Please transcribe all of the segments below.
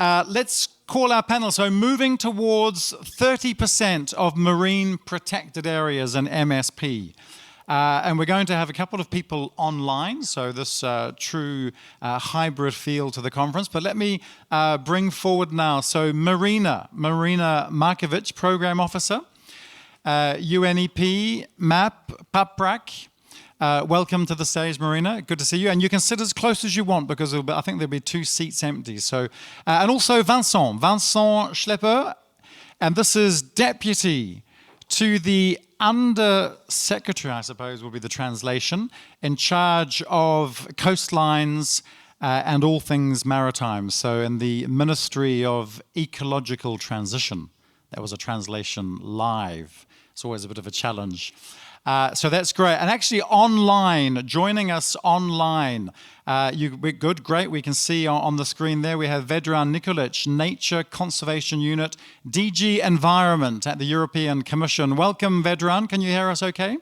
Let's call our panel. So moving towards 30% of marine protected areas in MSP. And we're going to have a couple of people online, so this true hybrid feel to the conference. But let me bring forward now, so Marina Markovic, Program Officer, UNEP, MAP, PAPRAC. Welcome to the stage, Marina. Good to see you. And you can sit as close as you want because I think there'll be 2 seats empty. So, and also Vincent Schlepper, and this is Deputy to the Under Secretary, I suppose will be the translation, in charge of coastlines and all things maritime. So in the Ministry of Ecological Transition. That was a translation live. It's always a bit of a challenge. So that's great. And actually online, joining us online, we're good, great. We can see on the screen there, we have Vedran Nikolic, Nature Conservation Unit, DG Environment at the European Commission. Welcome, Vedran. Can you hear us okay?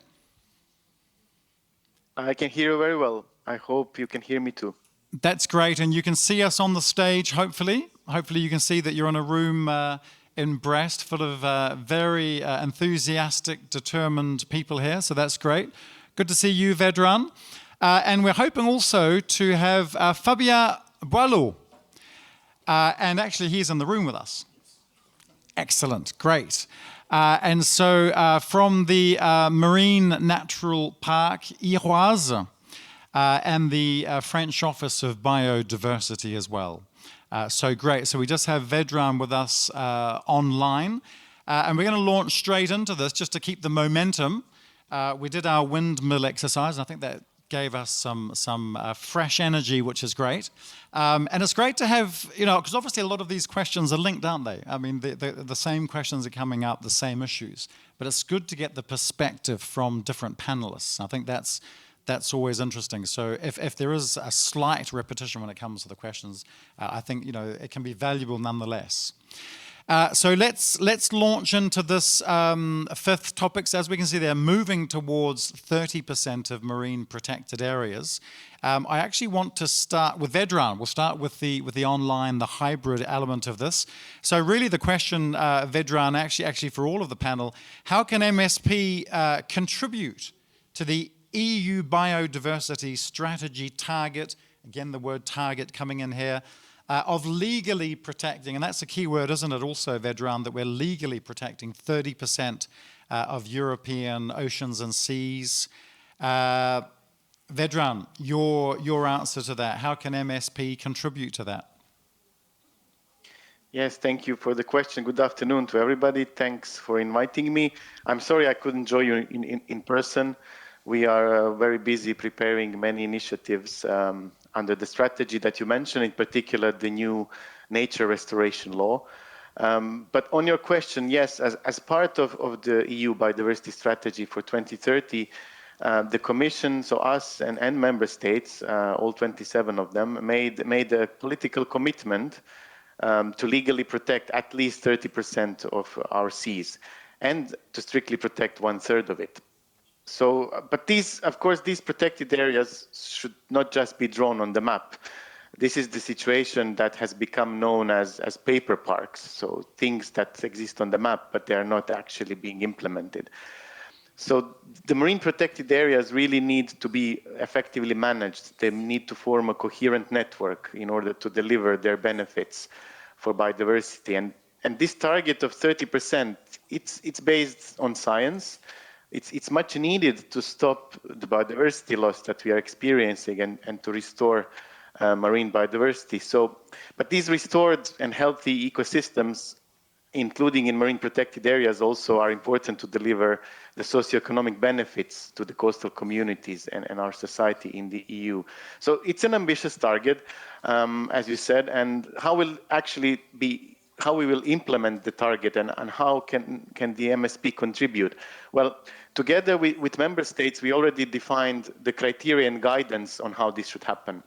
I can hear you very well. I hope you can hear me too. That's great. And you can see us on the stage, hopefully. Hopefully you can see that you're in a room in Brest, full of very enthusiastic, determined people here, so that's great. Good to see you, Vedran. And we're hoping also to have Fabien Boileau, and actually he's in the room with us. Excellent, great. And so from the Marine Natural Park Iroise and the French Office of Biodiversity as well. So great. So we just have Vedran with us online. And we're going to launch straight into this just to keep the momentum. We did our windmill exercise, and I think that gave us some fresh energy, which is great. And it's great to have, because obviously a lot of these questions are linked, aren't they? I mean, the same questions are coming up, the same issues. But it's good to get the perspective from different panelists. I think that's always interesting. So if there is a slight repetition when it comes to the questions, I think it can be valuable nonetheless. So let's launch into this fifth topics. As we can see, they're moving towards 30% of marine protected areas. I actually want to start with Vedran. We'll start with the online, the hybrid element of this. So really the question, Vedran, actually for all of the panel, how can MSP contribute to the EU Biodiversity Strategy target, again the word target coming in here, of legally protecting, and that's a key word, isn't it also, Vedran, that we're legally protecting 30% of European oceans and seas. Vedran, your answer to that, how can MSP contribute to that? Yes, thank you for the question. Good afternoon to everybody. Thanks for inviting me. I'm sorry I couldn't join you in person. We are very busy preparing many initiatives under the strategy that you mentioned, in particular the new nature restoration law. But on your question, yes, as part of the EU Biodiversity Strategy for 2030, the Commission, so us and member states, all 27 of them, made a political commitment to legally protect at least 30% of our seas and to strictly protect 1/3 of it. So, but these protected areas should not just be drawn on the map. This is the situation that has become known as paper parks, so things that exist on the map, but they are not actually being implemented. So the marine protected areas really need to be effectively managed. They need to form a coherent network in order to deliver their benefits for biodiversity. And this target of 30%, it's based on science. It's much needed to stop the biodiversity loss that we are experiencing and to restore marine biodiversity. So, but these restored and healthy ecosystems, including in marine protected areas, also are important to deliver the socioeconomic benefits to the coastal communities and our society in the EU. So it's an ambitious target, as you said, and how we will implement the target and how can the MSP contribute? Well, together with member states, we already defined the criteria and guidance on how this should happen.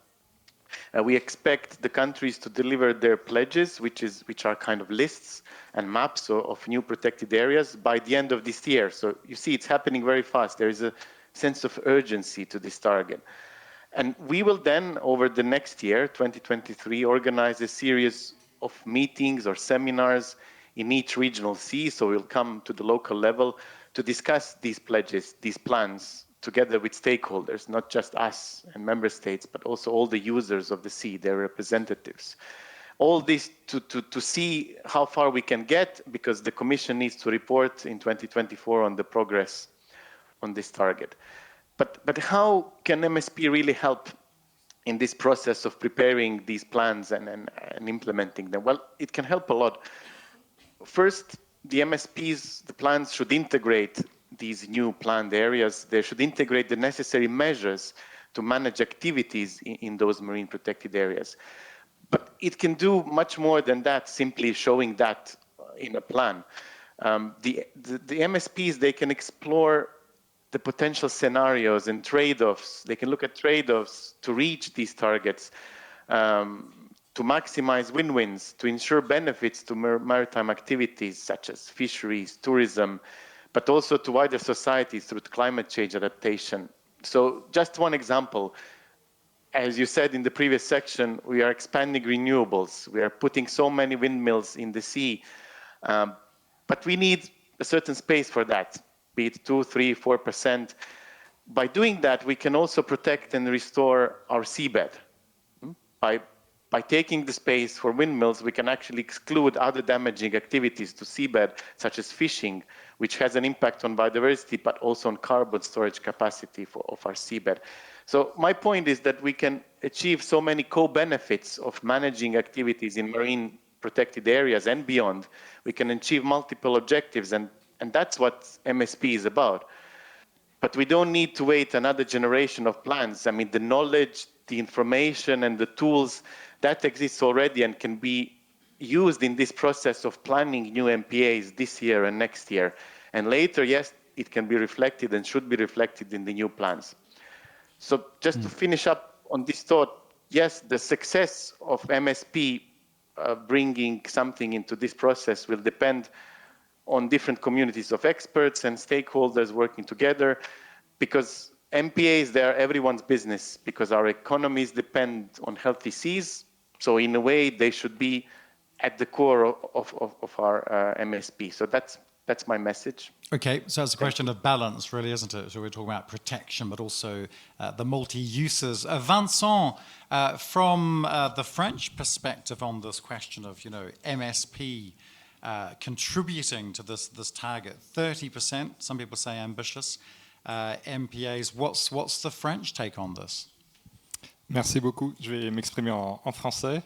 We expect the countries to deliver their pledges, which are kind of lists and maps of new protected areas by the end of this year. So you see, it's happening very fast. There is a sense of urgency to this target. And we will then, over the next year, 2023, organize a series of meetings or seminars in each regional sea. So we'll come to the local level to discuss these pledges, these plans, together with stakeholders, not just us and member states, but also all the users of the sea, their representatives. All this to see how far we can get, because the Commission needs to report in 2024 on the progress on this target. But how can MSP really help in this process of preparing these plans and implementing them? Well, it can help a lot. First, the MSPs, the plans should integrate these new planned areas. They should integrate the necessary measures to manage activities in those marine protected areas. But it can do much more than that, simply showing that in a plan. The MSPs, they can explore the potential scenarios and trade-offs. They can look at trade-offs to reach these targets, to maximize win-wins, to ensure benefits to maritime activities such as fisheries, tourism, but also to wider societies through climate change adaptation. So just one example, as you said in the previous section, we are expanding renewables. We are putting so many windmills in the sea, but we need a certain space for that, be it 2, 3, 4%. By doing that, we can also protect and restore our seabed. By taking the space for windmills, we can actually exclude other damaging activities to seabed, such as fishing, which has an impact on biodiversity, but also on carbon storage capacity of our seabed. So my point is that we can achieve so many co-benefits of managing activities in marine protected areas and beyond. We can achieve multiple objectives, and that's what MSP is about. But we don't need to wait another generation of plans. I mean, the knowledge, the information, and the tools, that exists already and can be used in this process of planning new MPAs this year and next year. And later, yes, it can be reflected and should be reflected in the new plans. So just to finish up on this thought, yes, the success of MSP bringing something into this process will depend on different communities of experts and stakeholders working together, because MPAs, they are everyone's business, because our economies depend on healthy seas. So in a way, they should be at the core of our MSP. So that's my message. Okay, so it's a question of balance, really, isn't it? So we're talking about protection, but also the multi-uses. Vincent, from the French perspective on this question of, MSP contributing to this target, 30%, some people say ambitious, MPAs, what's the French take on this? Merci beaucoup, je vais m'exprimer en français.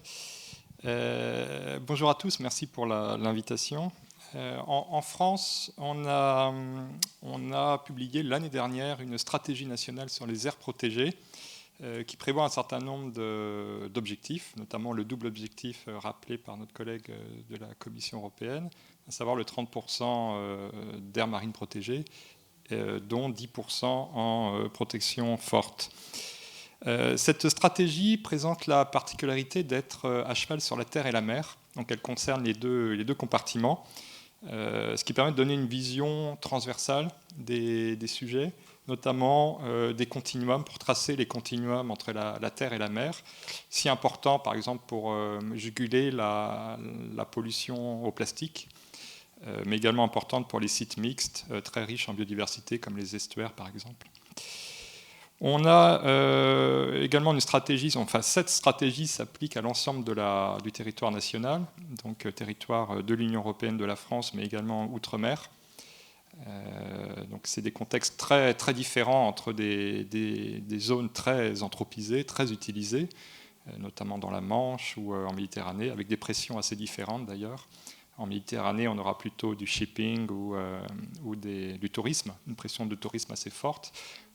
Bonjour à tous, merci pour l'invitation. En France, on a publié l'année dernière une stratégie nationale sur les aires protégées qui prévoit un certain nombre d'objectifs, notamment le double objectif rappelé par notre collègue de la Commission européenne, à savoir le 30% d'aires marines protégées, dont 10% en protection forte. Cette stratégie présente la particularité d'être à cheval sur la terre et la mer, donc elle concerne les deux compartiments, ce qui permet de donner une vision transversale des sujets, notamment des continuums, pour tracer les continuums entre la terre et la mer, si important par exemple pour juguler la pollution au plastique, mais également importante pour les sites mixtes, très riches en biodiversité, comme les estuaires par exemple. On a également une stratégie, enfin cette stratégie s'applique à l'ensemble du territoire national, donc territoire de l'Union européenne, de la France, mais également outre-mer. Donc c'est des contextes très, très différents entre des zones très anthropisées, très utilisées, notamment dans la Manche ou en Méditerranée, avec des pressions assez différentes d'ailleurs. En Méditerranée, on aura plutôt du shipping ou du tourisme, une pression de tourisme assez forte,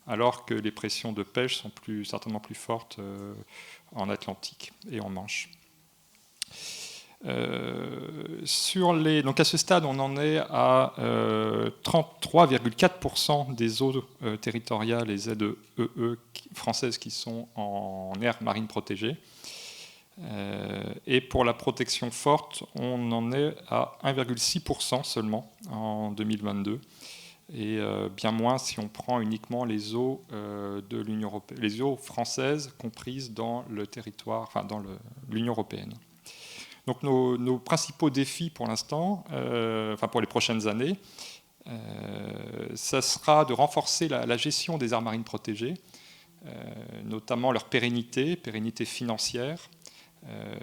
alors que les pressions de pêche sont certainement plus fortes en Atlantique et en Manche. Donc à ce stade, on en est à 33,4% des eaux territoriales et ZEE françaises qui sont en aire marine protégée. Et pour la protection forte, on en est à 1,6% seulement en 2022. Et bien moins si on prend uniquement les eaux de l'Union européenne, les eaux françaises comprises dans le territoire, enfin dans l'Union européenne. Donc nos principaux défis pour l'instant, pour les prochaines années, ça sera de renforcer la gestion des aires marines protégées, notamment leur pérennité financière,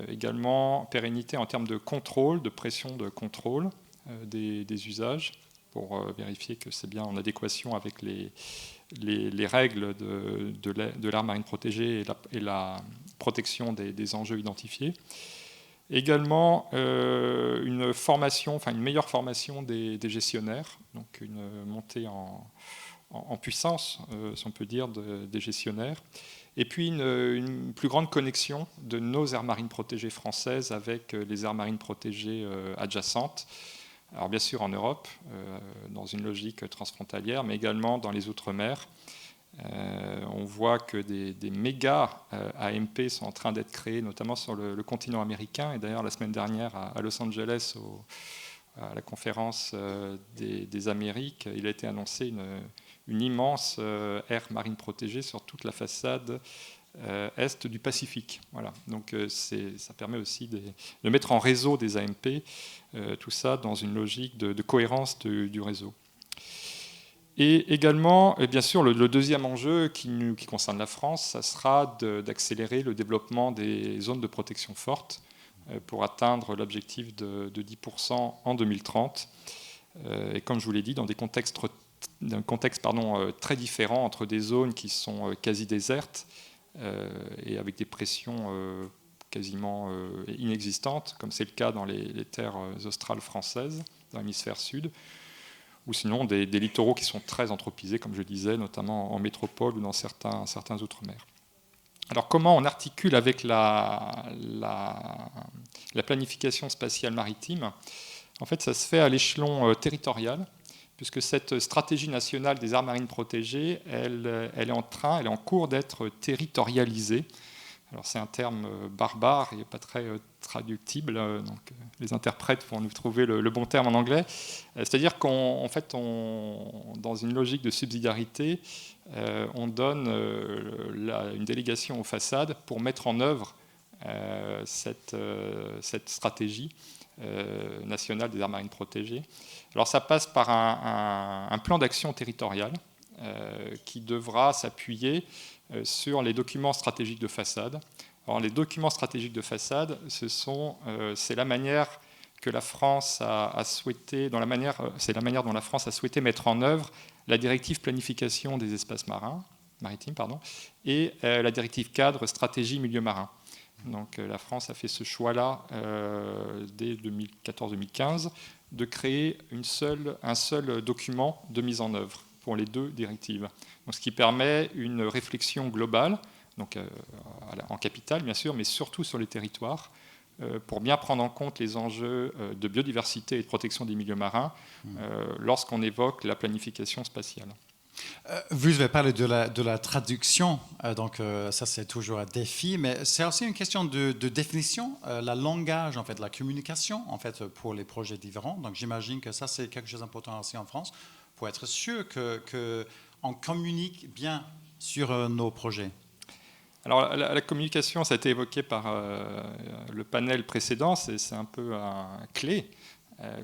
également pérennité en termes de contrôle, de pression de contrôle des usages, pour vérifier que c'est bien en adéquation avec les règles de l'aire marine protégée et la protection des enjeux identifiés. Également une meilleure formation des gestionnaires, donc une montée en puissance, si on peut dire, des gestionnaires. Et puis une plus grande connexion de nos aires marines protégées françaises avec les aires marines protégées adjacentes. Alors bien sûr en Europe, dans une logique transfrontalière, mais également dans les Outre-mer. On voit que des méga AMP sont en train d'être créés, notamment sur le continent américain. Et d'ailleurs, la semaine dernière, à Los Angeles, à la conférence des Amériques, il a été annoncé une immense aire marine protégée sur toute la façade est du Pacifique. Voilà. Donc ça permet aussi de mettre en réseau des AMP, tout ça dans une logique de cohérence du réseau. Et également, et bien sûr, le deuxième enjeu qui concerne la France, ça sera d'accélérer le développement des zones de protection forte pour atteindre l'objectif de 10% en 2030. Et comme je vous l'ai dit, dans des contextes très différents, entre des zones qui sont quasi désertes et avec des pressions quasiment inexistantes, comme c'est le cas dans les terres australes françaises, dans l'hémisphère sud, ou sinon des littoraux qui sont très anthropisés, comme je disais, notamment en métropole ou dans certains outre-mer. Alors comment on articule avec la planification spatiale maritime? En fait, ça se fait à l'échelon territorial, puisque cette stratégie nationale des aires marines protégées, elle est en cours d'être territorialisée. Alors c'est un terme barbare et pas très traductible, donc les interprètes vont nous trouver le bon terme en anglais. C'est-à-dire qu'en fait, dans une logique de subsidiarité, on donne une délégation aux façades pour mettre en œuvre cette stratégie nationale des aires marines protégées. Alors ça passe par un plan d'action territorial qui devra s'appuyer sur les documents stratégiques de façade. Alors, les documents stratégiques de façade, c'est la manière que la France a souhaité, c'est la manière dont la France a souhaité mettre en œuvre la directive planification des espaces maritimes, et la directive cadre stratégie milieu marin. Donc la France a fait ce choix-là dès 2014-2015 de créer un seul document de mise en œuvre pour les deux directives. Donc, ce qui permet une réflexion globale, donc, en capitale bien sûr, mais surtout sur les territoires, pour bien prendre en compte les enjeux de biodiversité et de protection des milieux marins lorsqu'on évoque la planification spatiale. Vous avez parlé de la traduction, donc ça c'est toujours un défi, mais c'est aussi une question de définition, la langage, en fait, la communication, en fait, pour les projets différents. Donc j'imagine que ça c'est quelque chose d'important aussi en France, pour être sûr qu'on communique bien sur nos projets. Alors la communication, ça a été évoqué par le panel précédent, c'est un peu un clé.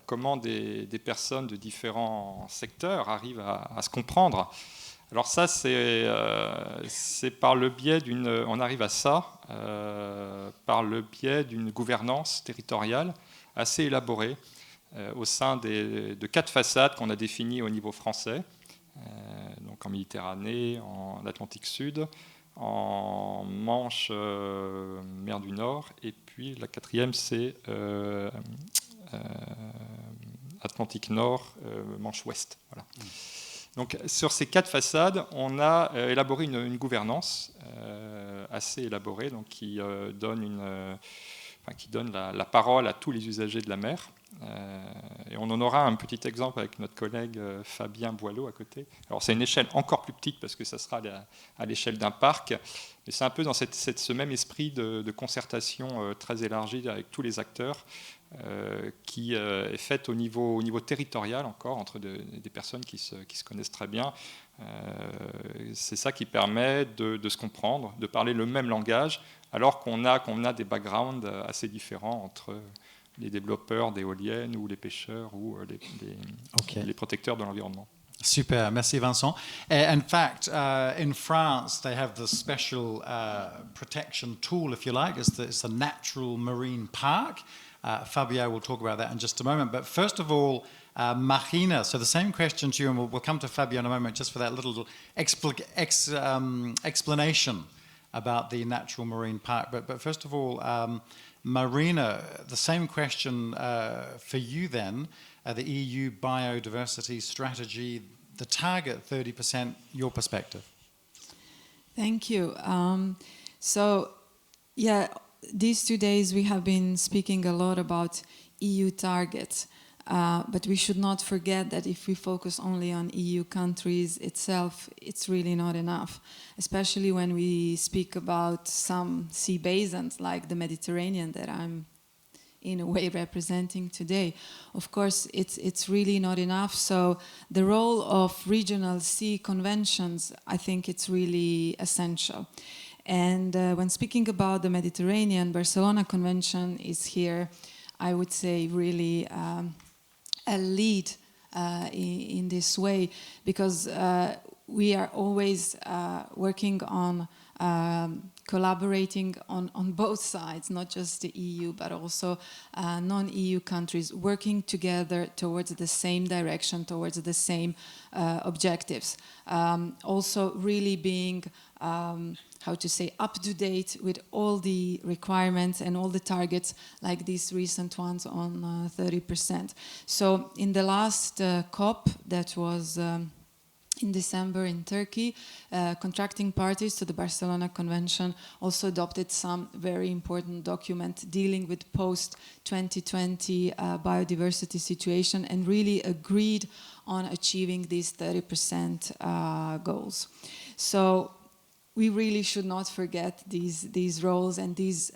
Comment des personnes de différents secteurs arrivent à se comprendre. Alors ça, c'est par le biais on arrive à ça par le biais d'une gouvernance territoriale assez élaborée au sein de 4 façades qu'on a définies au niveau français, donc en Méditerranée, en Atlantique Sud, en Manche, mer du Nord, et puis la 4e, c'est Atlantique Nord, Manche Ouest. Voilà. Donc, sur ces 4 façades, on a élaboré une gouvernance assez élaborée, donc, qui donne la parole à tous les usagers de la mer, Et on en aura un petit exemple avec notre collègue Fabien Boileau à côté. Alors c'est une échelle encore plus petite parce que ça sera à l'échelle d'un parc, mais c'est un peu dans ce même esprit de concertation très élargie avec tous les acteurs qui est faite au niveau territorial encore, entre des personnes qui se connaissent très bien. C'est ça qui permet de se comprendre, de parler le même langage, alors qu'on a des backgrounds assez différents entre les développeurs d'éoliennes ou les pêcheurs ou les protecteurs de l'environnement. Super, merci Vincent. In fact, in France, they have the special protection tool, if you like. It's the natural marine park. Fabio will talk about that in just a moment. But first of all, Marina, so the same question to you, and we'll come to Fabio in a moment just for that little explanation about the natural marine park. But first of all, Marina, the same question for you then. The EU Biodiversity Strategy, the target 30%, your perspective. Thank you. These 2 days we have been speaking a lot about EU targets, but we should not forget that if we focus only on EU countries itself, it's really not enough, especially when we speak about some sea basins like the Mediterranean that I'm in a way representing today. Of course, it's really not enough. So the role of regional sea conventions, I think it's really essential. And when speaking about the Mediterranean, Barcelona Convention is here, I would say, really a lead in this way, because we are always working on collaborating on both sides, not just the EU, but also non-EU countries, working together towards the same direction, towards the same objectives. Also really being, up to date with all the requirements and all the targets, like these recent ones on 30%. So in the last COP that was in December in Turkey, contracting parties to the Barcelona Convention also adopted some very important document dealing with post-2020 biodiversity situation and really agreed on achieving these 30% goals. So we really should not forget these roles and these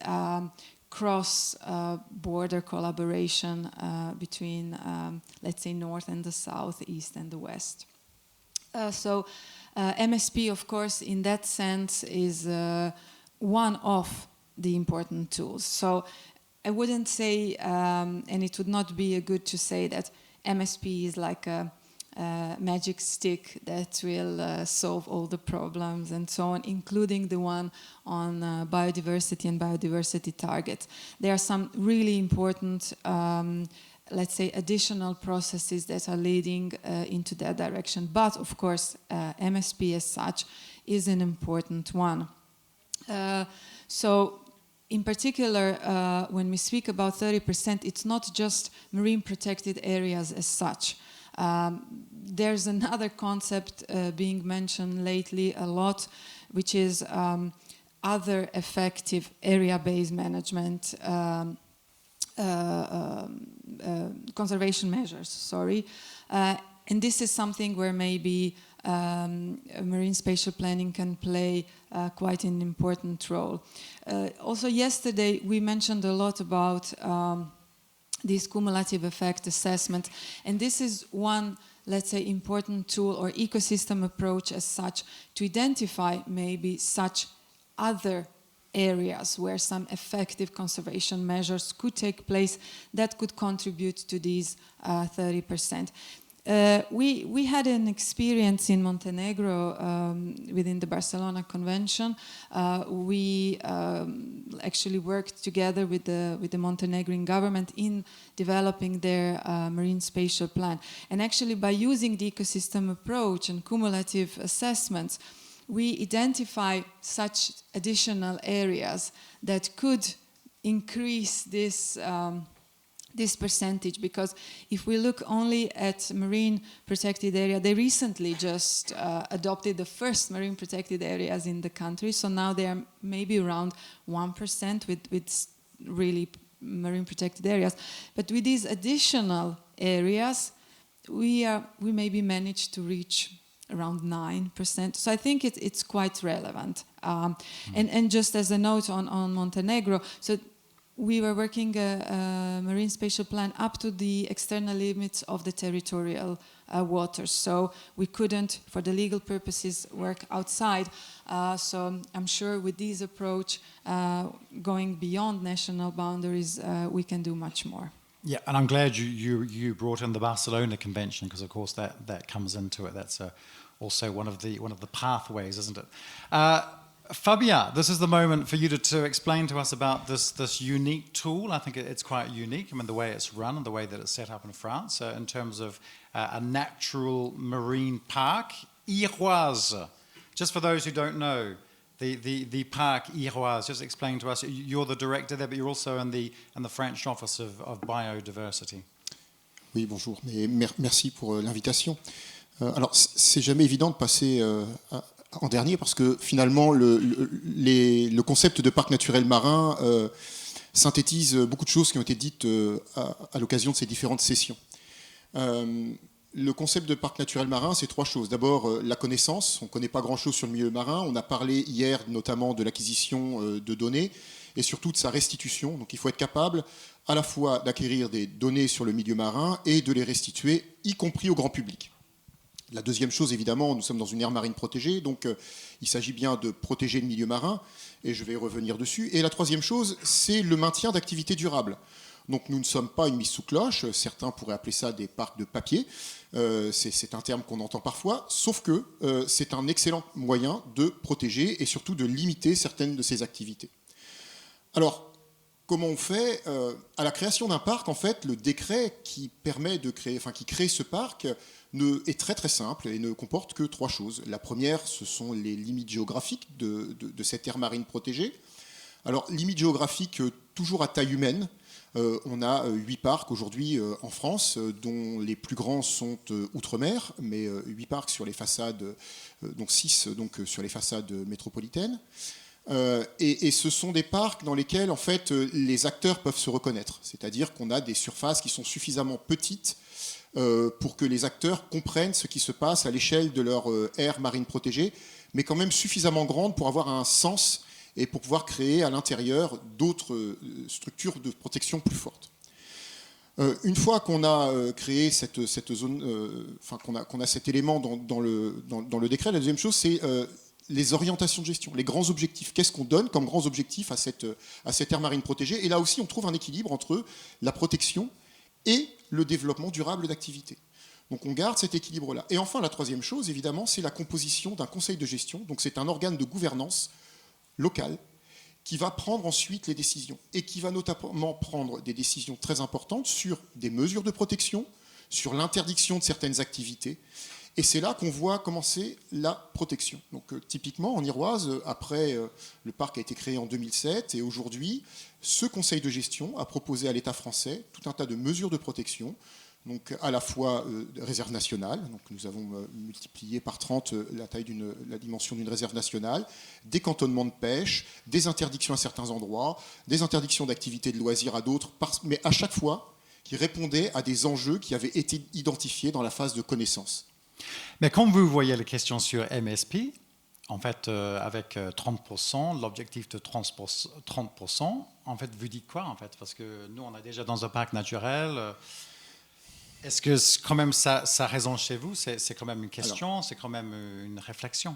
cross-border collaboration between, let's say, North and the South, East and the West. MSP, of course, in that sense, is one of the important tools. So I wouldn't say, and it would not be good to say that MSP is like a magic stick that will solve all the problems and so on, including the one on biodiversity and biodiversity targets. There are some really important let's say, additional processes that are leading into that direction. But, of course, MSP as such is an important one. So, in particular, when we speak about 30%, it's not just marine protected areas as such. There's another concept being mentioned lately a lot, which is other effective area-based management conservation measures, and this is something where maybe marine spatial planning can play quite an important role. Also yesterday we mentioned a lot about this cumulative effect assessment, and this is one, let's say, important tool or ecosystem approach as such to identify maybe such other areas where some effective conservation measures could take place that could contribute to these 30%. We had an experience in Montenegro within the Barcelona Convention. We actually worked together with the Montenegrin government in developing their marine spatial plan. And actually by using the ecosystem approach and cumulative assessments, we identify such additional areas that could increase this this percentage, because if we look only at marine protected area, they recently just adopted the first marine protected areas in the country, so now they are maybe around 1% with really marine protected areas. But with these additional areas, we maybe managed to reach around 9%. So I think it's quite relevant. And just as a note on Montenegro, so we were working a marine spatial plan up to the external limits of the territorial waters. So we couldn't, for the legal purposes, work outside. So I'm sure with this approach, going beyond national boundaries, we can do much more. Yeah, and I'm glad you brought in the Barcelona Convention, because of course that comes into it. That's also one of the pathways, isn't it? Fabia, this is the moment for you to explain to us about this unique tool. I think it's quite unique. I mean, the way it's run and the way that it's set up in France in terms of a natural marine park, Iroise. Just for those who don't know, the park Iroise, just explain to us. You're the director there, but you're also in the French Office of Biodiversity. Oui, bonjour. Merci pour l'invitation. Alors, c'est jamais évident de passer en dernier parce que finalement, le concept de parc naturel marin synthétise beaucoup de choses qui ont été dites à l'occasion de ces différentes sessions. Le concept de parc naturel marin, c'est trois choses. D'abord, la connaissance. On ne connaît pas grand-chose sur le milieu marin. On a parlé hier notamment de l'acquisition de données et surtout de sa restitution. Donc, il faut être capable à la fois d'acquérir des données sur le milieu marin et de les restituer, y compris au grand public. La deuxième chose, évidemment, nous sommes dans une aire marine protégée, donc il s'agit bien de protéger le milieu marin, et je vais revenir dessus. Et la troisième chose, c'est le maintien d'activités durables. Donc nous ne sommes pas une mise sous cloche, certains pourraient appeler ça des parcs de papier, c'est un terme qu'on entend parfois, sauf que c'est un excellent moyen de protéger et surtout de limiter certaines de ces activités. Alors, comment on fait à la création d'un parc, en fait, le décret qui permet de créer, qui crée ce parc est très très simple et ne comporte que trois choses. La première, ce sont les limites géographiques de cette aire marine protégée. Alors, limites géographiques toujours à taille humaine. On a 8 parcs aujourd'hui en France, dont les plus grands sont outre-mer, mais 8 parcs sur les façades, donc 6 donc, sur les façades métropolitaines. Et ce sont des parcs dans lesquels en fait, les acteurs peuvent se reconnaître. C'est-à-dire qu'on a des surfaces qui sont suffisamment petites pour que les acteurs comprennent ce qui se passe à l'échelle de leur aire marine protégée, mais quand même suffisamment grande pour avoir un sens et pour pouvoir créer à l'intérieur d'autres structures de protection plus fortes. Une fois qu'on a créé cette zone, qu'on a cet élément dans le décret, la deuxième chose, c'est les orientations de gestion, les grands objectifs. Qu'est-ce qu'on donne comme grands objectifs à cette aire marine protégée? Et là aussi, on trouve un équilibre entre la protection et le développement durable d'activités. Donc on garde cet équilibre-là. Et enfin, la troisième chose, évidemment, c'est la composition d'un conseil de gestion. Donc c'est un organe de gouvernance local qui va prendre ensuite les décisions et qui va notamment prendre des décisions très importantes sur des mesures de protection, sur l'interdiction de certaines activités. Et c'est là qu'on voit commencer la protection. Donc typiquement, en Iroise, après, le parc a été créé en 2007 et aujourd'hui, ce conseil de gestion a proposé à l'État français tout un tas de mesures de protection, donc à la fois réserve nationale, donc nous avons multiplié par 30 la dimension d'une réserve nationale, des cantonnements de pêche, des interdictions à certains endroits, des interdictions d'activités de loisirs à d'autres, mais à chaque fois qui répondaient à des enjeux qui avaient été identifiés dans la phase de connaissance. Mais quand vous voyez les questions sur MSP, en fait, avec 30%, l'objectif de 30%, en fait, vous dites quoi, en fait? Parce que nous, on est déjà dans un parc naturel. Est-ce que quand même ça résonne chez vous? C'est quand même une question, c'est quand même une réflexion.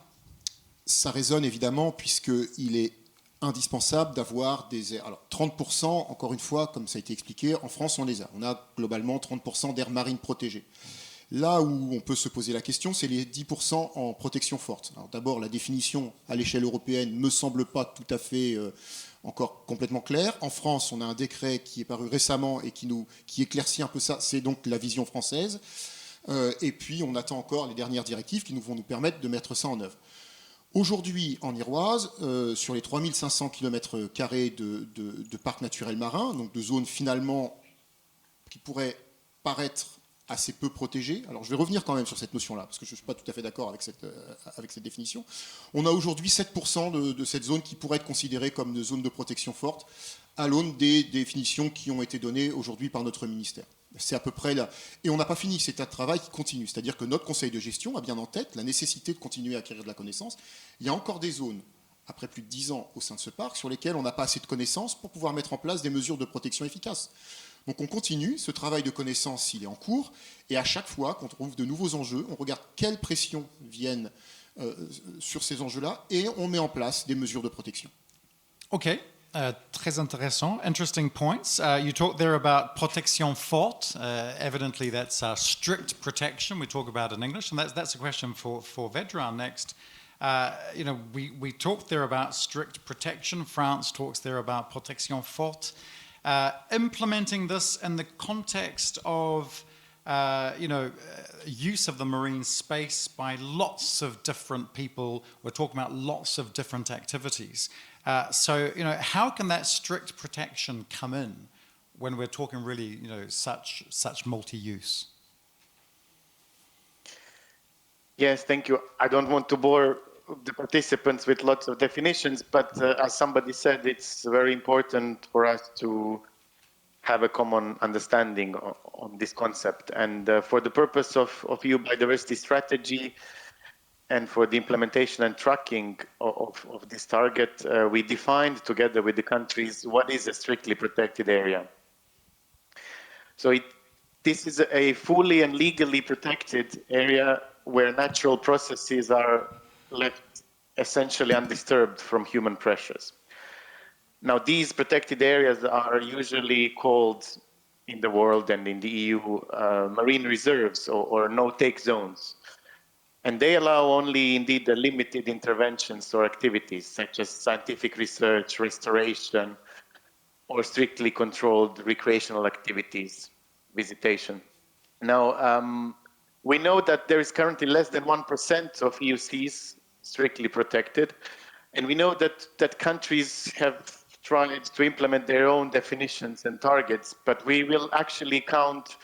Ça résonne évidemment, puisqu'il est indispensable d'avoir des aires. Alors 30%, encore une fois, comme ça a été expliqué, en France, on les a. On a globalement 30% d'aires marines protégées. Là où on peut se poser la question, c'est les 10% en protection forte. Alors d'abord, la définition à l'échelle européenne ne me semble pas tout à fait encore complètement claire. En France, on a un décret qui est paru récemment et qui éclaircit un peu ça. C'est donc la vision française. Et puis, on attend encore les dernières directives qui vont nous permettre de mettre ça en œuvre. Aujourd'hui, en Iroise, sur les 3500 km² de parcs naturels marins, donc de zones finalement qui pourraient paraître assez peu protégées. Alors je vais revenir quand même sur cette notion-là, parce que je ne suis pas tout à fait d'accord avec cette définition. On a aujourd'hui 7% de cette zone qui pourrait être considérée comme une zone de protection forte, à l'aune des définitions qui ont été données aujourd'hui par notre ministère. C'est à peu près là. Et on n'a pas fini, c'est un travail qui continue. C'est-à-dire que notre conseil de gestion a bien en tête la nécessité de continuer à acquérir de la connaissance. Il y a encore des zones, après plus de 10 ans au sein de ce parc, sur lesquelles on n'a pas assez de connaissances pour pouvoir mettre en place des mesures de protection efficaces. Donc on continue, ce travail de connaissance, il est en cours, et à chaque fois qu'on trouve de nouveaux enjeux, on regarde quelles pressions viennent sur ces enjeux-là, et on met en place des mesures de protection. OK. Très intéressant. Interesting points. You talk there about protection forte. Evidently, that's strict protection we talk about in English, and that's a question for Vedran next. We talked there about strict protection. France talks there about protection forte. Implementing this in the context of use of the marine space by lots of different people. We're talking about lots of different activities. So how can that strict protection come in when we're talking really, such multi-use? Yes, thank you. I don't want to bore the participants with lots of definitions, but as somebody said, it's very important for us to have a common understanding on this concept. And for the purpose of EU Biodiversity Strategy, and for the implementation and tracking of this target, we defined together with the countries what is a strictly protected area. So this is a fully and legally protected area where natural processes are left essentially undisturbed from human pressures. Now, these protected areas are usually called in the world and in the EU marine reserves or no-take zones. And they allow only, indeed, the limited interventions or activities, such as scientific research, restoration, or strictly controlled recreational activities, visitation. Now, we know that there is currently less than 1% of EU seas strictly protected, and we know that countries have tried to implement their own definitions and targets, but we will actually count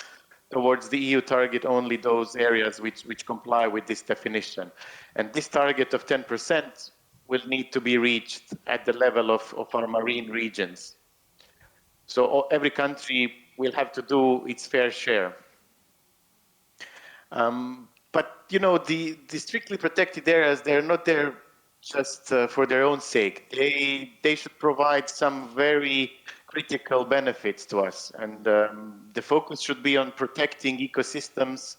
towards the EU target only those areas which comply with this definition. And this target of 10% will need to be reached at the level of our marine regions. So every country will have to do its fair share. But the strictly protected areas, they're not there just for their own sake. They should provide some very critical benefits to us, and the focus should be on protecting ecosystems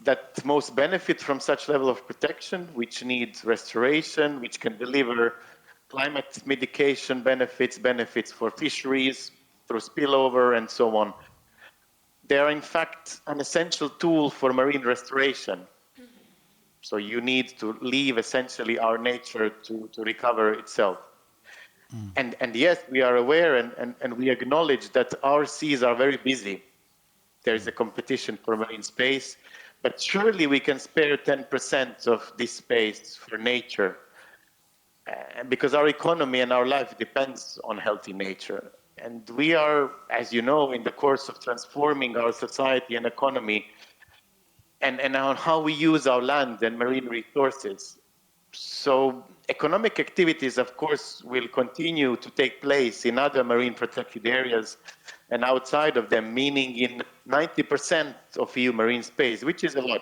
that most benefit from such level of protection, which need restoration, which can deliver climate mitigation benefits for fisheries through spillover and so on. They are in fact an essential tool for marine restoration. So you need to leave essentially our nature to recover itself. And yes, we are aware and we acknowledge that our seas are very busy. There is a competition for marine space, but surely we can spare 10% of this space for nature, because our economy and our life depends on healthy nature. And we are, as you know, in the course of transforming our society and economy and on how we use our land and marine resources. So economic activities, of course, will continue to take place in other marine protected areas and outside of them, meaning in 90% of EU marine space, which is a lot.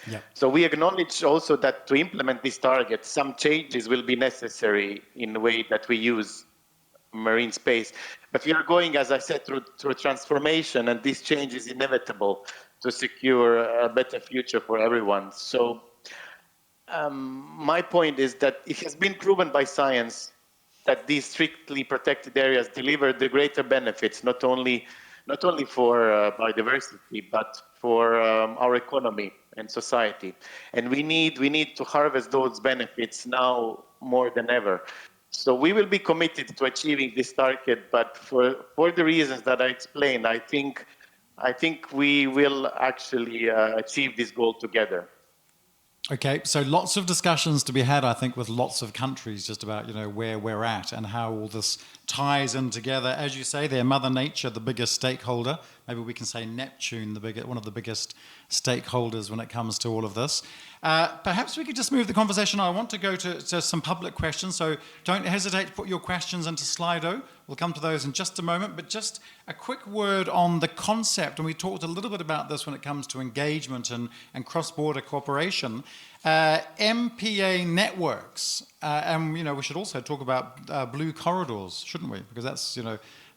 Yeah. So we acknowledge also that to implement this target, some changes will be necessary in the way that we use marine space. But we are going, as I said, through transformation, and this change is inevitable to secure a better future for everyone. So my point is that it has been proven by science that these strictly protected areas deliver the greater benefits, not only for biodiversity, but for our economy and society. And we need to harvest those benefits now more than ever. So we will be committed to achieving this target, but for the reasons that I explained, I think we will actually achieve this goal together. Okay, so lots of discussions to be had, I think, with lots of countries just about, where we're at and how all this ties in together. As you say, they're Mother Nature, the biggest stakeholder. Maybe we can say Neptune, one of the biggest stakeholders when it comes to all of this. Perhaps we could just move the conversation. I want to go to some public questions, so don't hesitate to put your questions into Slido. We'll come to those in just a moment, but just a quick word on the concept, and we talked a little bit about this when it comes to engagement and cross-border cooperation. MPA networks, and we should also talk about blue corridors, shouldn't we? Because that's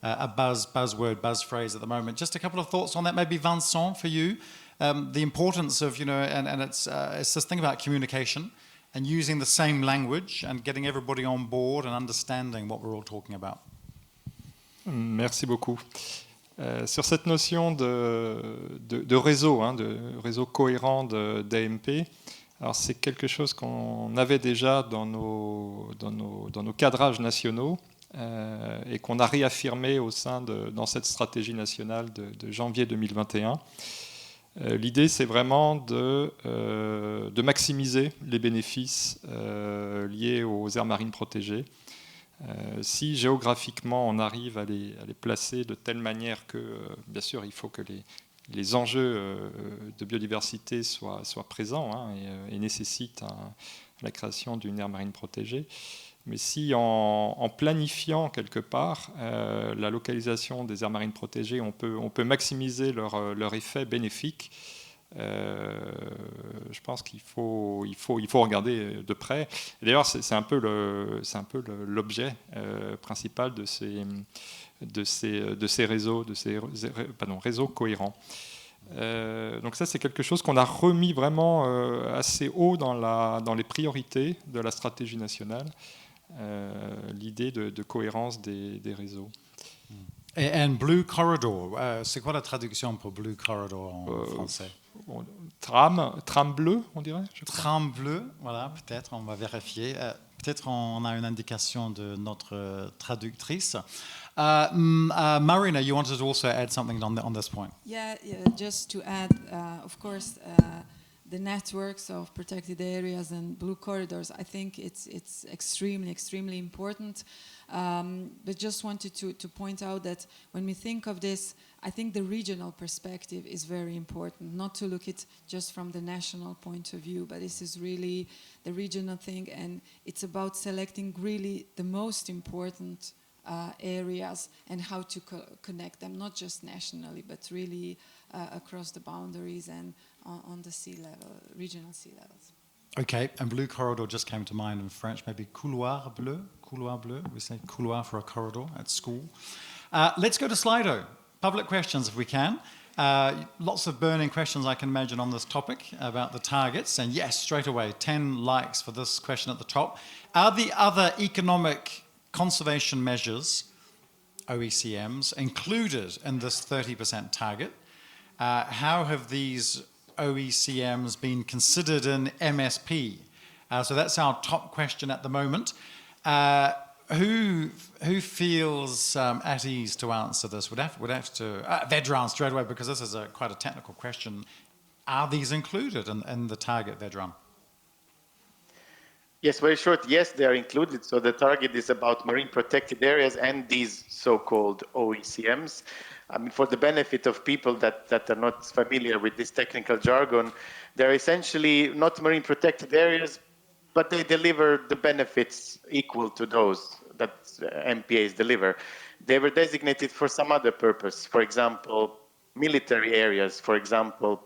a buzz phrase at the moment. Just a couple of thoughts on that, maybe Vincent, for you. The importance of, and it's this thing about communication and using the same language and getting everybody on board and understanding what we're all talking about. Merci beaucoup. Sur cette notion de réseau, de réseau cohérent d'AMP, alors c'est quelque chose qu'on avait déjà dans nos cadrages nationaux et qu'on a réaffirmé dans cette stratégie nationale de janvier 2021. L'idée, c'est vraiment de maximiser les bénéfices liés aux aires marines protégées. Si géographiquement on arrive à les placer de telle manière que, bien sûr, il faut que les enjeux de biodiversité soient présents et nécessitent la création d'une aire marine protégée. Mais si en planifiant quelque part la localisation des aires marines protégées, on peut maximiser leur effet bénéfique, je pense qu'il faut regarder de près. D'ailleurs, c'est un peu l'objet principal de ces réseaux, réseaux cohérents. Donc ça, c'est quelque chose qu'on a remis vraiment assez haut dans les priorités de la stratégie nationale. L'idée de cohérence des réseaux. Et Blue Corridor, c'est quoi la traduction pour Blue Corridor en français? Tram bleu, on dirait. Tram bleu, voilà, peut-être, on va vérifier. Peut-être on a une indication de notre traductrice. Marina, you wanted to also add something on this point. Yeah, just to add, of course, the networks of protected areas and blue corridors, I think it's extremely important. But just wanted to point out that when we think of this, I think the regional perspective is very important, not to look at just from the national point of view, but this is really the regional thing, and it's about selecting really the most important areas and how to connect them, not just nationally, but really across the boundaries and on the sea level, regional sea levels. Okay, and blue corridor just came to mind in French, maybe couloir bleu, we say couloir for a corridor at school. Let's go to Slido, public questions if we can. Lots of burning questions I can imagine on this topic about the targets, and yes, straight away, 10 likes for this question at the top. Are the other economic conservation measures, OECMs, included in this 30% target? How have these OECMs been considered in MSP? So that's our top question at the moment. Who feels at ease to answer this? Would have to Vedran straight away, because this is quite a technical question. Are these included in the target, Vedran? Yes, very short. Yes, they are included. So the target is about marine protected areas and these so-called OECMs. I mean, for the benefit of people that are not familiar with this technical jargon, they're essentially not marine protected areas, but they deliver the benefits equal to those that MPAs deliver. They were designated for some other purpose. For example, military areas, for example,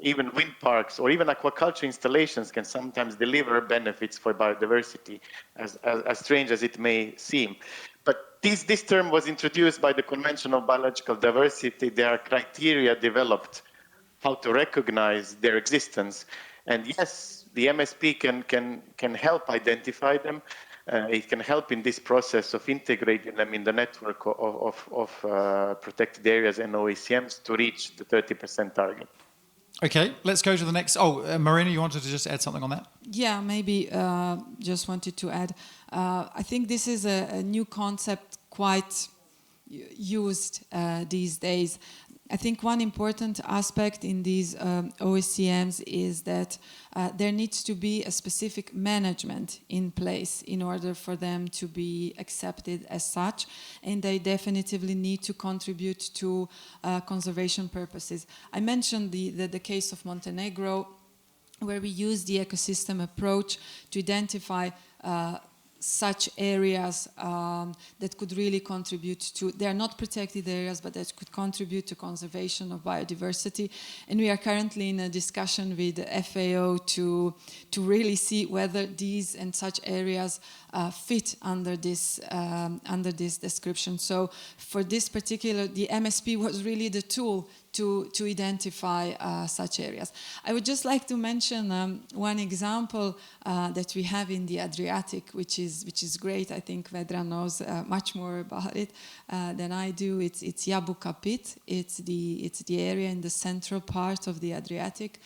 even wind parks or even aquaculture installations can sometimes deliver benefits for biodiversity, as strange as it may seem. But this term was introduced by the Convention on Biological Diversity. There are criteria developed how to recognize their existence. And yes, the MSP can help identify them. It can help in this process of integrating them in the network of protected areas and OECMs to reach the 30% target. Okay, let's go to the next. Marina, you wanted to just add something on that? Yeah, maybe just wanted to add. I think this is a new concept quite used these days. I think one important aspect in these OSCMs is that there needs to be a specific management in place in order for them to be accepted as such, and they definitively need to contribute to conservation purposes. I mentioned the case of Montenegro, where we use the ecosystem approach to identify such areas that could really contribute to, they are not protected areas, but that could contribute to conservation of biodiversity. And we are currently in a discussion with the FAO to really see whether these and such areas fit under this description. So for this particular, the MSP was really the tool to identify such areas. I would just like to mention one example that we have in the Adriatic, which is great. I think Vedran knows much more about it than I do. It's Jabuka Pit. It's the area in the central part of the Adriatic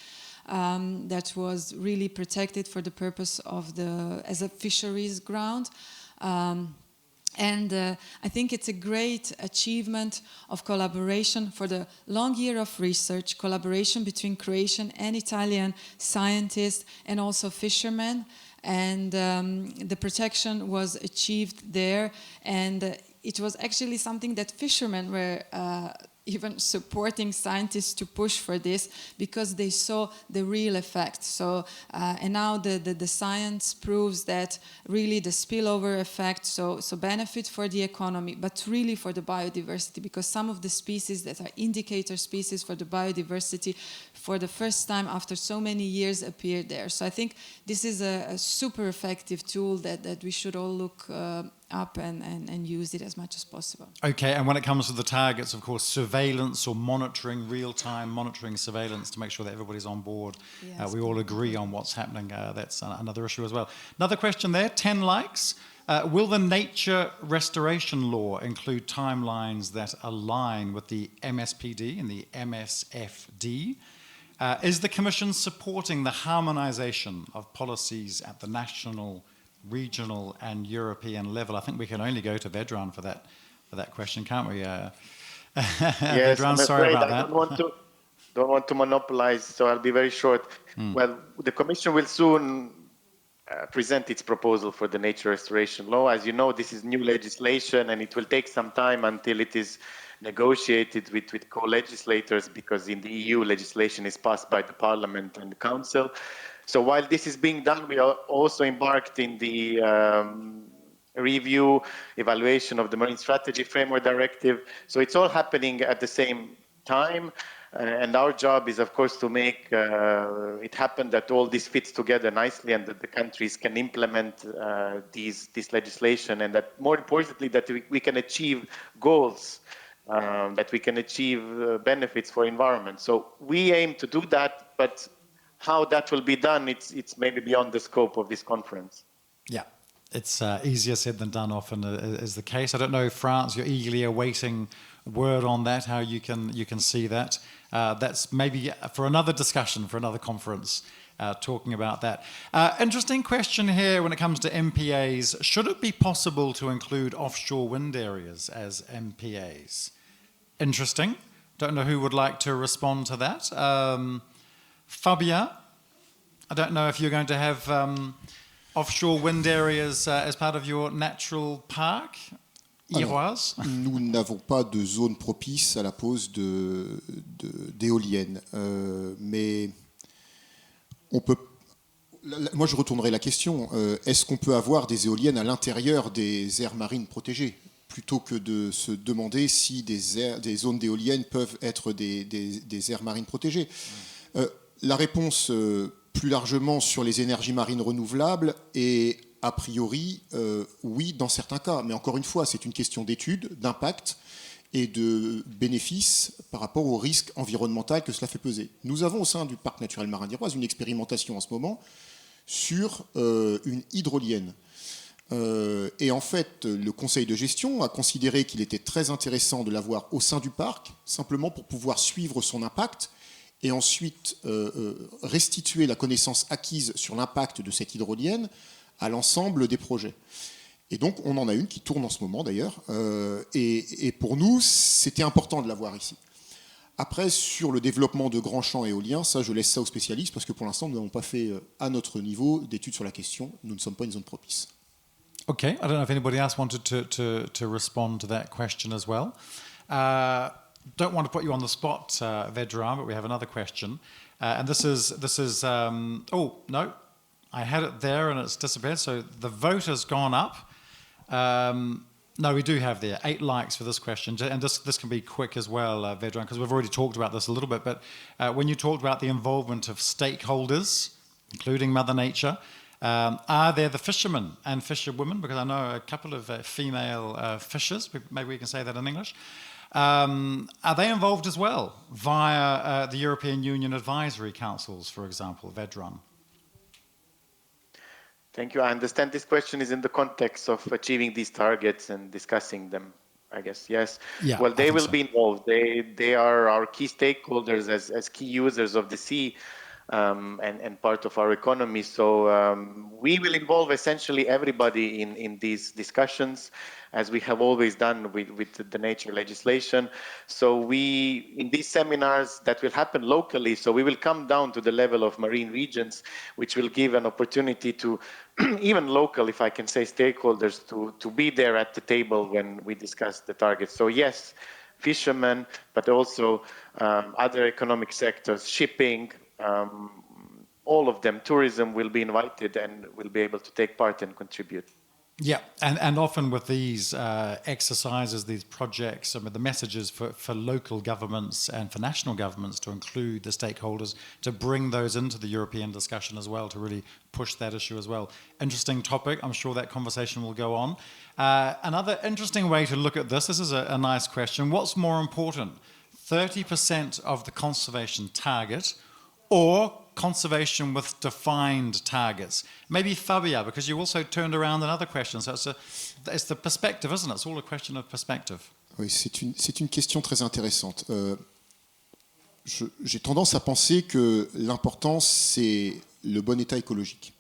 that was really protected for the purpose of as a fisheries ground. And I think it's a great achievement of collaboration for the long year of research, collaboration between Croatian and Italian scientists and also fishermen. And the protection was achieved there. And it was actually something that fishermen were even supporting scientists to push for this, because they saw the real effect. So, and now the science proves that really the spillover effect, so benefit for the economy, but really for the biodiversity, because some of the species that are indicator species for the biodiversity for the first time after so many years appeared there. So I think this is a super effective tool that we should all look up and use it as much as possible. Okay, and when it comes to the targets, of course, surveillance or monitoring, real-time monitoring surveillance to make sure that everybody's on board. Yes. We all agree on what's happening. That's another issue as well. Another question there, 10 likes. Will the nature restoration law include timelines that align with the MSPD and the MSFD? Is the Commission supporting the harmonization of policies at the national, regional and European level? I think we can only go to Vedran for that question, can't we? Yes, Vedran, sorry about that. Don't want to monopolize, so I'll be very short. Well, the Commission will soon present its proposal for the nature restoration law. As you know, this is new legislation, and it will take some time until it is negotiated with co-legislators, because in the EU legislation is passed by the Parliament and the Council. So while this is being done, we are also embarked in the review, evaluation of the Marine Strategy Framework Directive. So it's all happening at the same time. And our job is, of course, to make it happen that all this fits together nicely, and that the countries can implement this legislation, and that, more importantly, that we can achieve goals, that we can achieve benefits for environment. So we aim to do that, but how that will be done, it's maybe beyond the scope of this conference. Yeah, it's easier said than done often is the case. I don't know, France, you're eagerly awaiting word on that, how you can see that. That's maybe for another discussion, for another conference, talking about that. Interesting question here when it comes to MPAs. Should it be possible to include offshore wind areas as MPAs? Interesting. Don't know who would like to respond to that. Fabien, I don't know if you're going to have offshore wind areas as part of your natural park. Alors, nous n'avons pas de zone propice à la pose d'éoliennes, mais on peut. Moi, je retournerai la question. Est-ce qu'on peut avoir des éoliennes à l'intérieur des aires marines protégées, plutôt que de se demander si des zones d'éoliennes peuvent être des aires marines protégées? La réponse, plus largement sur les énergies marines renouvelables, est a priori, oui, dans certains cas. Mais encore une fois, c'est une question d'étude, d'impact et de bénéfices par rapport au risque environnemental que cela fait peser. Nous avons au sein du parc naturel marin d'Iroise une expérimentation en ce moment sur une hydrolienne. Et en fait, le conseil de gestion a considéré qu'il était très intéressant de l'avoir au sein du parc, simplement pour pouvoir suivre son impact et ensuite restituer la connaissance acquise sur l'impact de cette hydrolienne à l'ensemble des projets. Et donc, on en a une qui tourne en ce moment, d'ailleurs. Et pour nous, c'était important de l'avoir ici. Après, sur le développement de grands champs éoliens, ça, je laisse ça aux spécialistes, parce que pour l'instant, nous n'avons pas fait, à notre niveau, d'études sur la question. Nous ne sommes pas une zone propice. Okay, I don't know if anybody else wanted to respond to that question as well. Don't want to put you on the spot, Vedran, but we have another question. And this is oh, no, I had it there and it's disappeared. So the vote has gone up. No, we do have there 8 likes for this question. And this can be quick as well, Vedran, because we've already talked about this a little bit. But when you talked about the involvement of stakeholders, including Mother Nature, are there the fishermen and fisherwomen? Because I know a couple of female fishers, maybe we can say that in English. Are they involved as well via the European Union advisory councils, for example, Vedran? Thank you. I understand this question is in the context of achieving these targets and discussing them, I guess. Yes. Yeah, well, they will so. be involved. They are our key stakeholders as key users of the sea. And part of our economy. So we will involve essentially everybody in these discussions, as we have always done with the nature legislation. So in these seminars that will happen locally, so we will come down to the level of marine regions, which will give an opportunity to even local, if I can say, stakeholders to be there at the table when we discuss the targets. So yes, fishermen, but also other economic sectors, shipping, all of them, tourism will be invited and will be able to take part and contribute. Yeah, and often with these exercises, these projects, the messages for local governments and for national governments to include the stakeholders, to bring those into the European discussion as well, to really push that issue as well. Interesting topic. I'm sure that conversation will go on. Another interesting way to look at this is a nice question. What's more important, 30% of the conservation target or conservation with defined targets? Maybe Fabia, because you also turned around another question. So it's the perspective, isn't it? It's all a question of perspective. Oui, c'est une question très intéressante. J'ai tendance à penser que l'important, c'est le bon état écologique.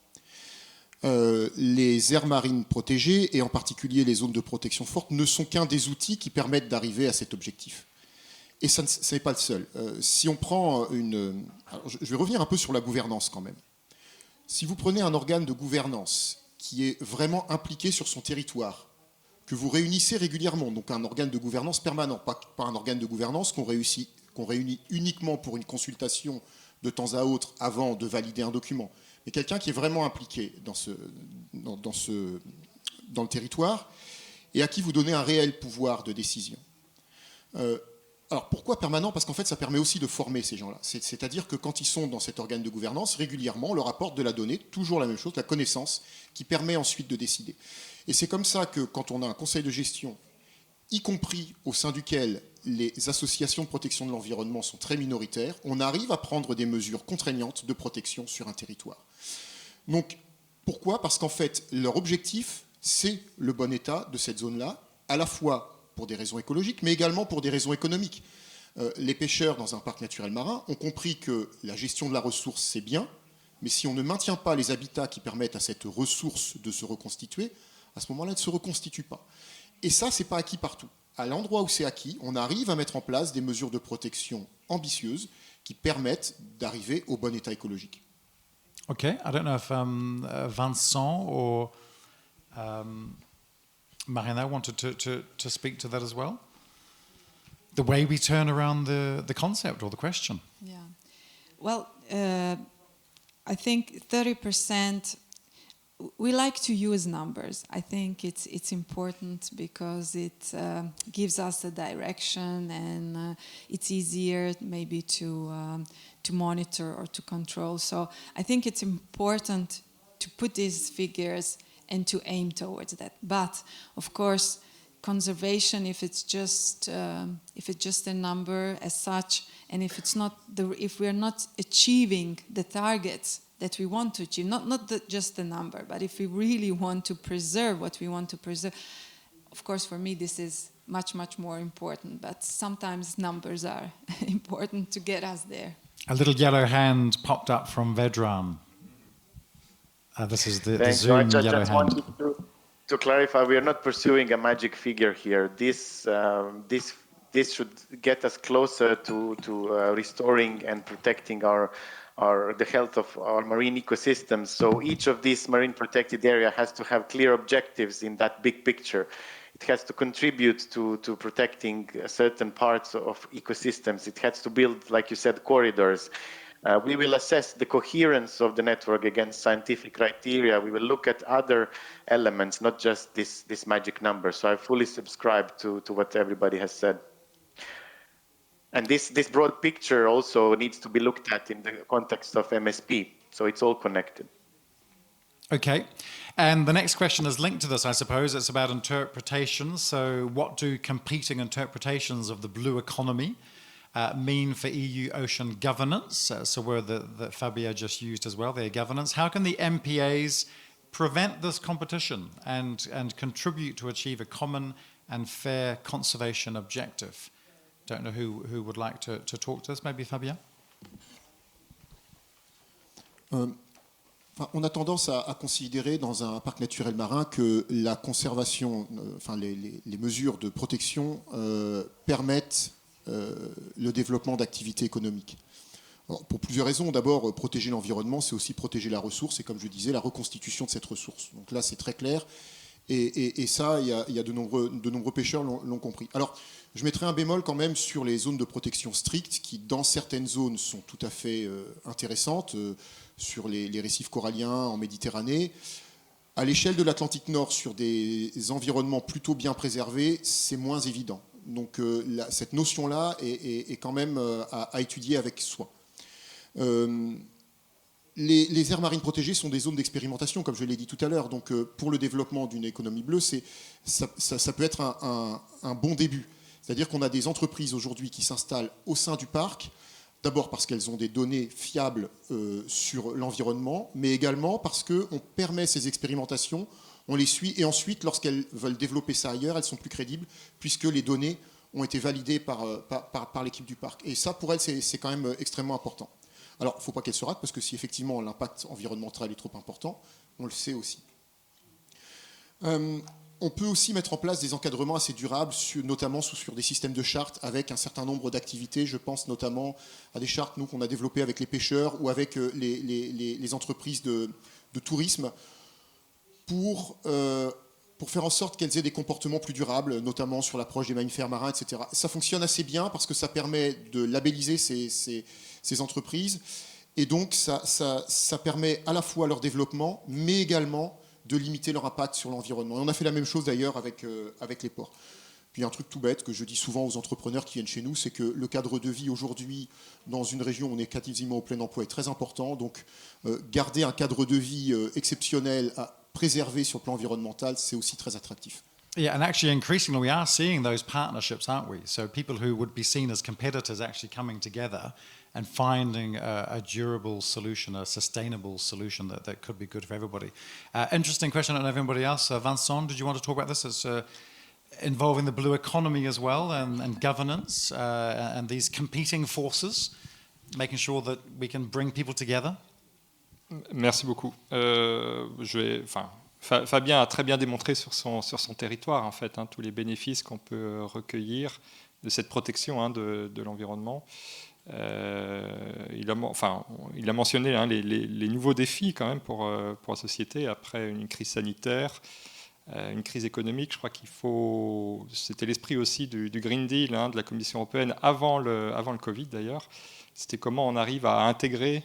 Les aires marines protégées, et en particulier les zones de protection forte, ne sont qu'un des outils qui permettent d'arriver à cet objectif. Et ça n'est pas le seul. Si on prend alors je vais revenir un peu sur la gouvernance quand même. Si vous prenez un organe de gouvernance qui est vraiment impliqué sur son territoire, que vous réunissez régulièrement, donc un organe de gouvernance permanent, pas un organe de gouvernance qu'on réunit uniquement pour une consultation de temps à autre avant de valider un document, mais quelqu'un qui est vraiment impliqué dans le territoire et à qui vous donnez un réel pouvoir de décision. Alors pourquoi permanent? Parce qu'en fait ça permet aussi de former ces gens-là. C'est-à-dire que quand ils sont dans cet organe de gouvernance, régulièrement on leur apporte de la donnée, toujours la même chose, la connaissance, qui permet ensuite de décider. Et c'est comme ça que quand on a un conseil de gestion, y compris au sein duquel les associations de protection de l'environnement sont très minoritaires, on arrive à prendre des mesures contraignantes de protection sur un territoire. Donc pourquoi? Parce qu'en fait leur objectif c'est le bon état de cette zone-là, à la fois pour des raisons écologiques, mais également pour des raisons économiques. Les pêcheurs dans un parc naturel marin ont compris que la gestion de la ressource, c'est bien, mais si on ne maintient pas les habitats qui permettent à cette ressource de se reconstituer, à ce moment-là, elle ne se reconstitue pas. Et ça, ce n'est pas acquis partout. À l'endroit où c'est acquis, on arrive à mettre en place des mesures de protection ambitieuses qui permettent d'arriver au bon état écologique. OK, I don't know if Vincent or Marina wanted to speak to that as well. The way we turn around the concept or the question. Yeah. Well, I think 30%, we like to use numbers. I think it's important because it gives us a direction and it's easier maybe to monitor or to control. So I think it's important to put these figures and to aim towards that. But of course, conservation, if it's just a number as such, and if we're not achieving the targets that we want to achieve, not just the number, but if we really want to preserve what we want to preserve, of course, for me, this is much, much more important. But sometimes numbers are important to get us there. A little yellow hand popped up from Vedran. This is the Zoom I yellow just hand. wanted to clarify, we are not pursuing a magic figure here. This this should get us closer to restoring and protecting the health of our marine ecosystems. So each of these marine protected area has to have clear objectives in that big picture. It has to contribute to protecting certain parts of ecosystems. It has to build, like you said, corridors. We will assess the coherence of the network against scientific criteria. We will look at other elements, not just this magic number. So I fully subscribe to what everybody has said. And this broad picture also needs to be looked at in the context of MSP. So it's all connected. Okay. And the next question is linked to this, I suppose. It's about interpretations. So what do competing interpretations of the blue economy mean for EU ocean governance? So word that Fabia just used as well, their governance. How can the MPAs prevent this competition and contribute to achieve a common and fair conservation objective? Don't know who would like to talk to us. Maybe Fabia? On a tendance à considérer dans un parc naturel marin que la conservation, les mesures de protection permettent le développement d'activités économiques. Alors, pour plusieurs raisons. D'abord, protéger l'environnement, c'est aussi protéger la ressource et, comme je disais, la reconstitution de cette ressource. Donc là, c'est très clair. Et ça, il y a de nombreux pêcheurs l'ont compris. Alors, je mettrai un bémol quand même sur les zones de protection strictes qui, dans certaines zones, sont tout à fait intéressantes, sur les récifs coralliens en Méditerranée. À l'échelle de l'Atlantique Nord, sur des environnements plutôt bien préservés, c'est moins évident. Donc cette notion-là est quand même à étudier avec soin. Les aires marines protégées sont des zones d'expérimentation, comme je l'ai dit tout à l'heure. Donc pour le développement d'une économie bleue, ça peut être un bon début. C'est-à-dire qu'on a des entreprises aujourd'hui qui s'installent au sein du parc, d'abord parce qu'elles ont des données fiables sur l'environnement, mais également parce qu'on permet ces expérimentations, on les suit, et ensuite, lorsqu'elles veulent développer ça ailleurs, elles sont plus crédibles, puisque les données ont été validées par l'équipe du parc. Et ça, pour elles, c'est quand même extrêmement important. Alors, il ne faut pas qu'elles se ratent, parce que si effectivement l'impact environnemental est trop important, on le sait aussi. On peut aussi mettre en place des encadrements assez durables, notamment sur des systèmes de chartes avec un certain nombre d'activités. Je pense notamment à des chartes qu'on a développées avec les pêcheurs ou avec les entreprises de tourisme pour faire en sorte qu'elles aient des comportements plus durables, notamment sur l'approche des mammifères marins, etc. Ça fonctionne assez bien parce que ça permet de labelliser ces entreprises et donc ça permet à la fois leur développement, mais également de limiter leur impact sur l'environnement. Et on a fait la même chose d'ailleurs avec les ports. Puis un truc tout bête que je dis souvent aux entrepreneurs qui viennent chez nous, c'est que le cadre de vie aujourd'hui, dans une région où on est quasiment au plein emploi, est très important. Donc garder un cadre de vie exceptionnel à préserver sur le plan environnemental, c'est aussi très attractif. Yeah, and actually increasingly we are seeing those partnerships, aren't we? So people who would be seen as competitors actually coming together and finding a durable solution, a sustainable solution that could be good for everybody. Interesting question on everybody else. Vincent, did you want to talk about this? It's involving the blue economy as well and governance and these competing forces, making sure that we can bring people together. Merci beaucoup. Fabien a très bien démontré sur son territoire en fait, tous les bénéfices qu'on peut recueillir de cette protection de l'environnement. Il a mentionné les nouveaux défis quand même pour la société après une crise sanitaire, une crise économique. Je crois c'était l'esprit aussi du Green Deal de la Commission européenne avant le Covid d'ailleurs. C'était comment on arrive à intégrer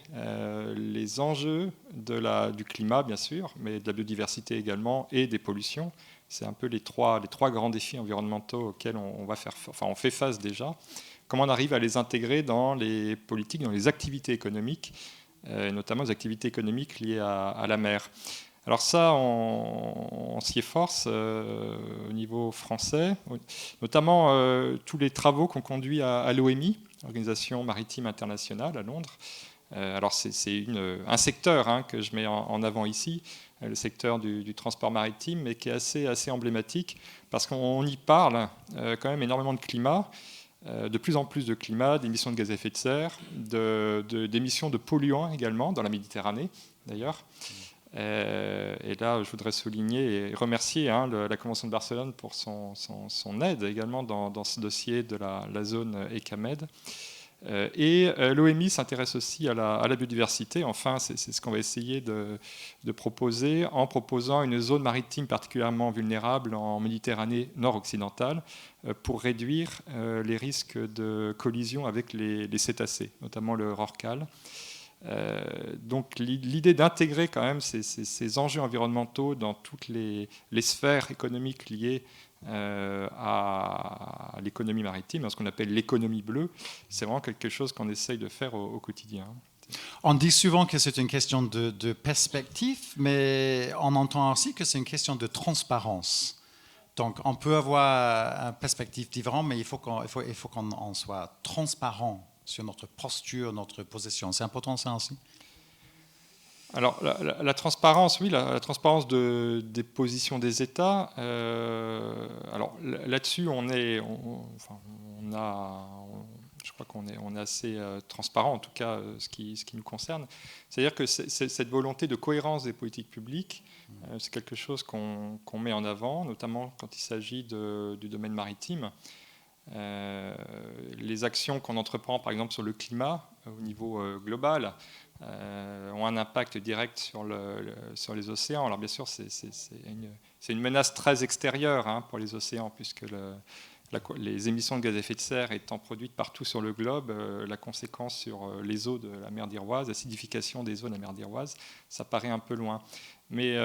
les enjeux du climat, bien sûr, mais de la biodiversité également et des pollutions. C'est un peu les trois grands défis environnementaux auxquels on fait face déjà. Comment on arrive à les intégrer dans les politiques, dans les activités économiques, et notamment les activités économiques liées à la mer. Alors ça, on s'y efforce au niveau français, notamment tous les travaux qu'on conduit à l'OMI, l'Organisation maritime internationale à Londres. Alors c'est un secteur que je mets en avant ici, le secteur du transport maritime, mais qui est assez emblématique parce qu'on y parle quand même énormément de climat, de plus en plus de climat, d'émissions de gaz à effet de serre, d'émissions de polluants également dans la Méditerranée d'ailleurs. Et là, je voudrais souligner et remercier la Convention de Barcelone pour son aide également dans ce dossier de la zone ECAMED. Et l'OMI s'intéresse aussi à la biodiversité. Enfin, c'est ce qu'on va essayer de proposer en proposant une zone maritime particulièrement vulnérable en Méditerranée nord-occidentale pour réduire les risques de collision avec les cétacés, notamment le rorqual. Donc l'idée d'intégrer quand même ces enjeux environnementaux dans toutes les sphères économiques liées à l'économie maritime, ce qu'on appelle l'économie bleue, c'est vraiment quelque chose qu'on essaye de faire au quotidien. On dit souvent que c'est une question de perspective, mais on entend aussi que c'est une question de transparence. Donc on peut avoir une perspective différente, mais il faut qu'on soit transparent sur notre posture, notre position. C'est important ça aussi? Alors la transparence, oui, la transparence des positions des États. Alors là-dessus, je crois qu'on est assez transparent, en tout cas ce qui nous concerne. C'est-à-dire que cette volonté de cohérence des politiques publiques, c'est quelque chose qu'on met en avant, notamment quand il s'agit du domaine maritime. Les actions qu'on entreprend, par exemple, sur le climat au niveau global, ont un impact direct sur les océans. Alors bien sûr, c'est une menace très extérieure pour les océans, puisque les émissions de gaz à effet de serre étant produites partout sur le globe, la conséquence sur les eaux de la mer d'Iroise, l'acidification des eaux de la mer d'Iroise, ça paraît un peu loin. Mais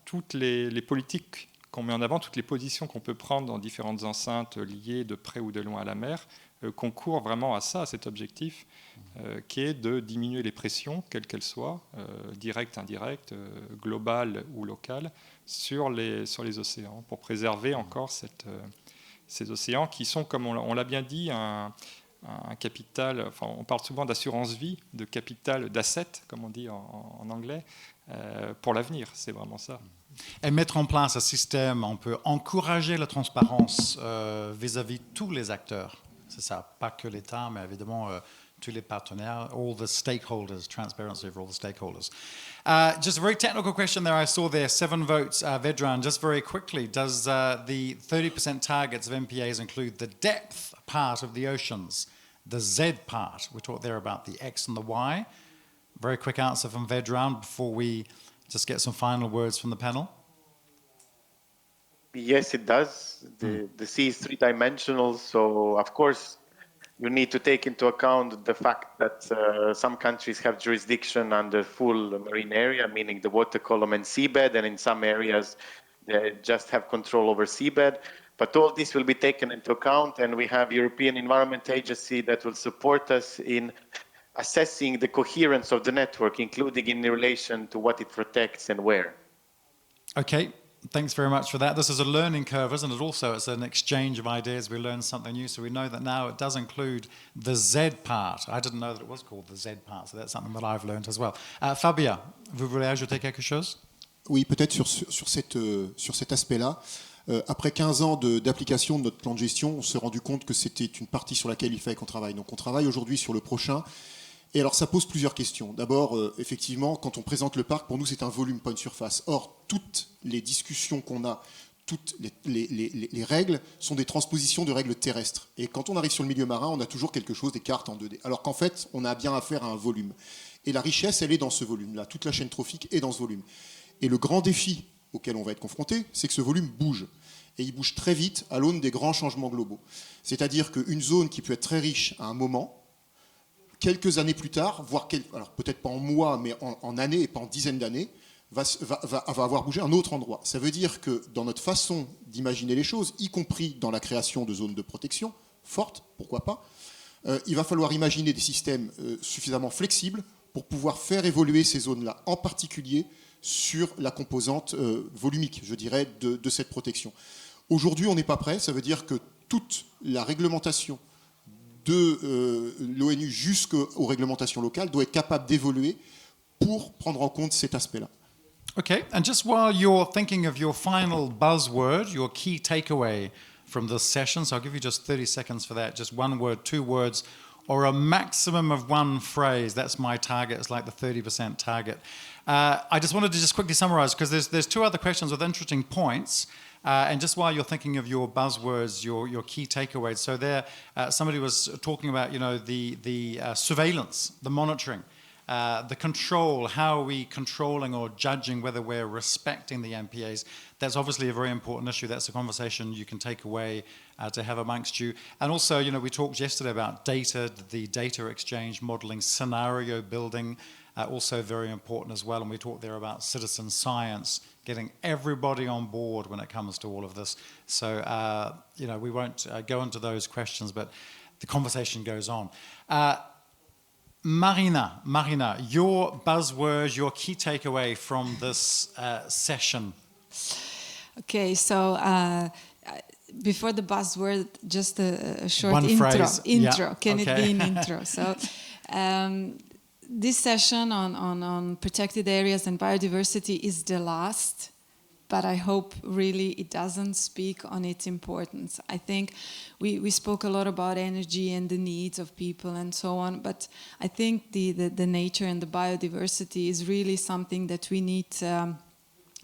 toutes les politiques qu'on met en avant, toutes les positions qu'on peut prendre dans différentes enceintes liées de près ou de loin à la mer, concourent vraiment à cet objectif, qui est de diminuer les pressions, quelles qu'elles soient, directes, indirectes, globales ou locales, sur les océans, pour préserver encore ces océans qui sont, comme on l'a bien dit, un capital, enfin on parle souvent d'assurance vie, de capital d'asset, comme on dit en anglais, pour l'avenir, c'est vraiment ça. Et mettre en place un système, on peut encourager la transparence vis-à-vis de tous les acteurs. C'est ça, pas que l'État, mais évidemment tous les partenaires, all the stakeholders, transparency for all the stakeholders. Just a very technical question there. I saw there 7 votes. Vedran, just very quickly, does the 30% targets of MPAs include the depth part of the oceans, the Z part? We talked there about the X and the Y. Very quick answer from Vedran before we just get some final words from the panel. Yes, it does. The sea is 3-dimensional, so of course you need to take into account the fact that some countries have jurisdiction under full marine area, meaning the water column and seabed, and in some areas they just have control over seabed. But all this will be taken into account, and we have European Environment Agency that will support us in assessing the coherence of the network, including in relation to what it protects and where. Okay, thanks very much for that. This is a learning curve, isn't it? Also, it's an exchange of ideas. We learn something new, so we know that now it does include the Z part. I didn't know that it was called the Z part, so that's something that I've learned as well. Fabia, vous voulez ajouter quelque chose? Oui, peut-être sur cet aspect-là. Après 15 ans d'application de notre plan de gestion, on s'est rendu compte que c'était une partie sur laquelle il fallait qu'on travaille. Donc on travaille aujourd'hui sur le prochain. Et alors ça pose plusieurs questions. D'abord, effectivement, quand on présente le parc, pour nous c'est un volume, pas une surface. Or, toutes les discussions qu'on a, toutes les règles sont des transpositions de règles terrestres. Et quand on arrive sur le milieu marin, on a toujours quelque chose, des cartes en 2D. Alors qu'en fait, on a bien affaire à un volume. Et la richesse, elle est dans ce volume-là. Toute la chaîne trophique est dans ce volume. Et le grand défi auquel on va être confronté, c'est que ce volume bouge. Et il bouge très vite à l'aune des grands changements globaux. C'est-à-dire qu'une zone qui peut être très riche à un moment, quelques années plus tard, voire alors peut-être pas en mois, mais en années et pas en dizaines d'années, va avoir bougé à un autre endroit. Ça veut dire que dans notre façon d'imaginer les choses, y compris dans la création de zones de protection fortes, pourquoi pas, il va falloir imaginer des systèmes suffisamment flexibles pour pouvoir faire évoluer ces zones-là, en particulier sur la composante volumique, je dirais, de cette protection. Aujourd'hui, on n'est pas prêt. Ça veut dire que toute la réglementation de l'ONU jusqu'aux réglementations locales doit être capable d'évoluer pour prendre en compte cet aspect-là. Okay, and just while you're thinking of your final buzzword, your key takeaway from this session, so I'll give you just 30 seconds for that, just one word, 2 words, or a maximum of one phrase. That's my target. It's like the 30% target. I just wanted to just quickly summarize, because there's two other questions with interesting points. And just while you're thinking of your buzzwords, your key takeaways. So there, somebody was talking about, the surveillance, the monitoring, the control. How are we controlling or judging whether we're respecting the MPAs? That's obviously a very important issue. That's a conversation you can take away to have amongst you. And also, we talked yesterday about data, the data exchange, modeling, scenario building, also very important as well. And we talked there about citizen science, getting everybody on board when it comes to all of this. So, we won't go into those questions, but the conversation goes on. Marina, your buzzword, your key takeaway from this session. Okay, so before the buzzword, just a short One intro. phrase. Intro. Yeah. Can Okay. it be an intro? So this session on protected areas and biodiversity is the last, but I hope really it doesn't speak on its importance. I think we spoke a lot about energy and the needs of people and so on, but I think the nature and the biodiversity is really something that we need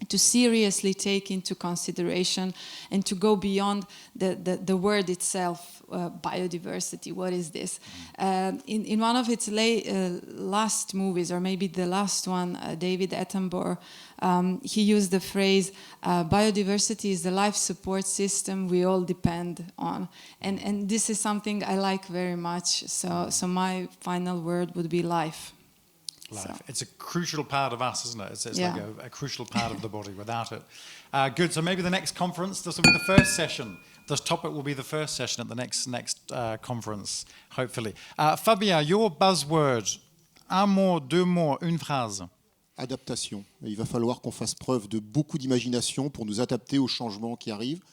to seriously take into consideration and to go beyond the word itself, biodiversity. What is this? In one of its last movies, or maybe the last one, David Attenborough, he used the phrase, biodiversity is the life support system we all depend on. And this is something I like very much. So my final word would be life. Life. So. It's a crucial part of us, isn't it? It's Yeah. like a crucial part of the body. Without it, good. So maybe the next conference, this will be the first session. This topic will be the first session at the next conference, hopefully. Fabien, your buzzword. Un mot, deux mots, une phrase. Adaptation. Il va falloir qu'on fasse preuve de beaucoup d'imagination pour nous adapter aux changements qui arrivent,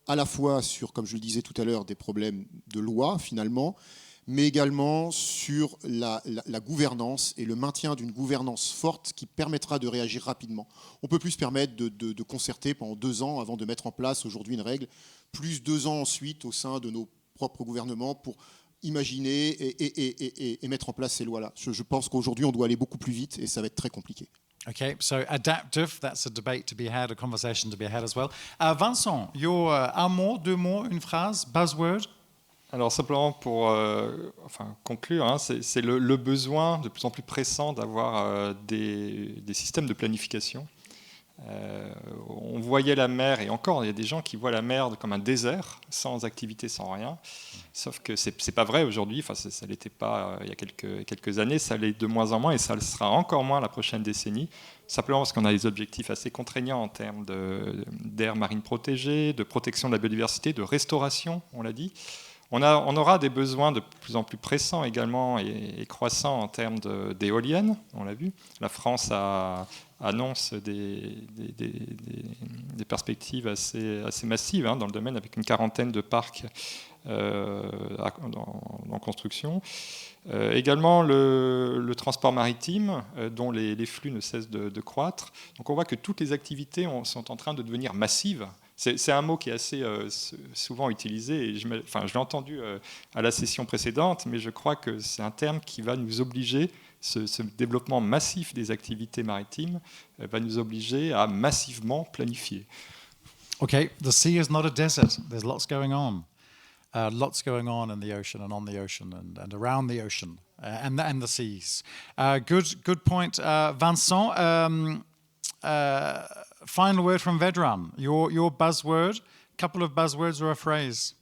à la fois sur, comme je le disais tout à l'heure, des problèmes de loi finalement, mais également sur la gouvernance et le maintien d'une gouvernance forte qui permettra de réagir rapidement. On ne peut plus se permettre de concerter pendant 2 ans avant de mettre en place aujourd'hui une règle, plus 2 ans ensuite au sein de nos propres gouvernements pour imaginer et mettre en place ces lois-là. Je pense qu'aujourd'hui, on doit aller beaucoup plus vite et ça va être très compliqué. Okay, so adaptive, that's a debate to be had, a conversation to be had as well. Vincent, your un mot, deux mots, une phrase, buzzword. Alors simplement pour conclure, c'est le besoin de plus en plus pressant d'avoir des systèmes de planification. On voyait la mer, et encore, il y a des gens qui voient la mer comme un désert, sans activité, sans rien. Sauf que c'est pas vrai aujourd'hui, ça l'était pas il y a quelques années, ça l'est de moins en moins, et ça le sera encore moins la prochaine décennie, simplement parce qu'on a des objectifs assez contraignants en termes d'aires marines protégées, de protection de la biodiversité, de restauration, on l'a dit. On aura des besoins de plus en plus pressants également et croissants en termes d'éoliennes, on l'a vu. La France annonce des perspectives assez massives dans le domaine, avec une 40aine de parcs en construction. Également le transport maritime, dont les flux ne cessent de croître. Donc on voit que toutes les activités sont en train de devenir massives. C'est un mot qui est assez souvent utilisé, et je l'ai entendu à la session précédente, mais je crois que c'est un terme qui va nous obliger, ce développement massif des activités maritimes va nous obliger à massivement planifier. Okay, the sea is not a desert. There's lots going on. Lots going on in the ocean and on the ocean and around the ocean and the seas. Good point, Vincent. Final word from Vedran. Your buzzword, couple of buzzwords or a phrase.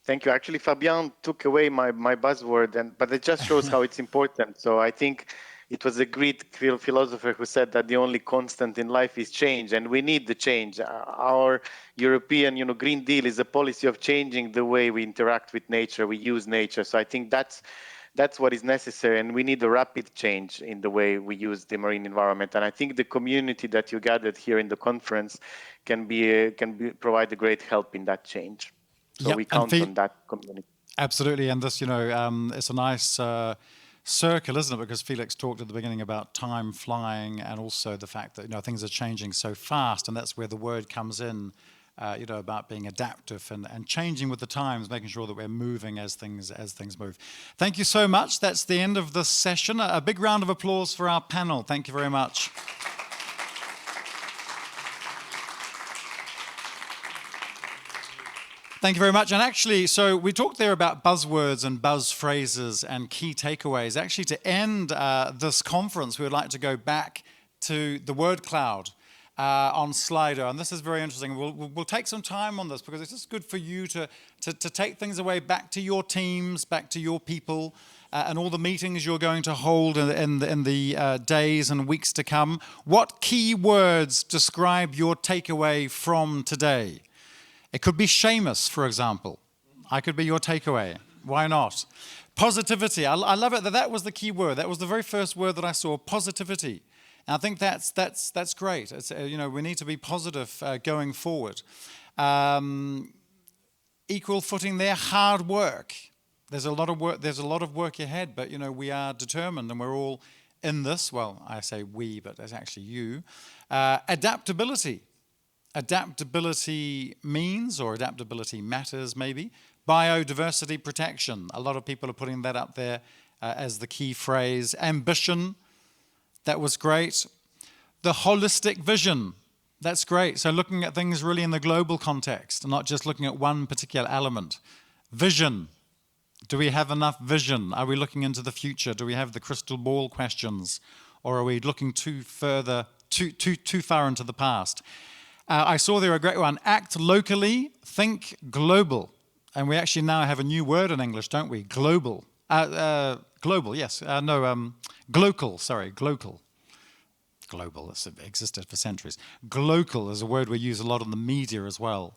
Thank you. Actually, Fabien took away my buzzword, but it just shows how it's important. So I think it was a Greek philosopher who said that the only constant in life is change, and we need the change. Our European, Green Deal is a policy of changing the way we interact with nature, we use nature. So I think that's what is necessary, and we need a rapid change in the way we use the marine environment. And I think the community that you gathered here in the conference can provide a great help in that change. So Yep, we count on that community. Absolutely, and this, it's a nice circle, isn't it? Because Felix talked at the beginning about time flying, and also the fact that things are changing so fast, and that's where the word comes in. about being adaptive and changing with the times, making sure that we're moving as things move. Thank you so much. That's the end of this session. A big round of applause for our panel. Thank you very much. Thank you very much. And actually, so we talked there about buzzwords and buzz phrases and key takeaways. Actually, to end this conference, we would like to go back to the word cloud on Slido. And this is very interesting. We'll take some time on this because it's just good for you to take things away back to your teams, back to your people, and all the meetings you're going to hold in the days and weeks to come. What key words describe your takeaway from today? It could be Seamus, for example. I could be your takeaway. Why not? Positivity. I love it that was the key word. That was the very first word that I saw, positivity. And I think that's great. It's, we need to be positive going forward. Equal footing there, hard work. There's a lot of work. There's a lot of work ahead, but we are determined, and we're all in this. Well, I say we, but it's actually you. Adaptability. Adaptability means, or adaptability matters maybe, biodiversity protection. A lot of people are putting that up there as the key phrase. Ambition, that was great. The holistic vision, that's great. So looking at things really in the global context, and not just looking at one particular element. Vision, do we have enough vision? Are we looking into the future? Do we have the crystal ball questions? Or are we looking too far into the past? I saw there a great one, act locally, think global. And we actually now have a new word in English, don't we? Global. Global, yes. Glocal, sorry, glocal. Global, it's existed for centuries. Glocal is a word we use a lot in the media as well.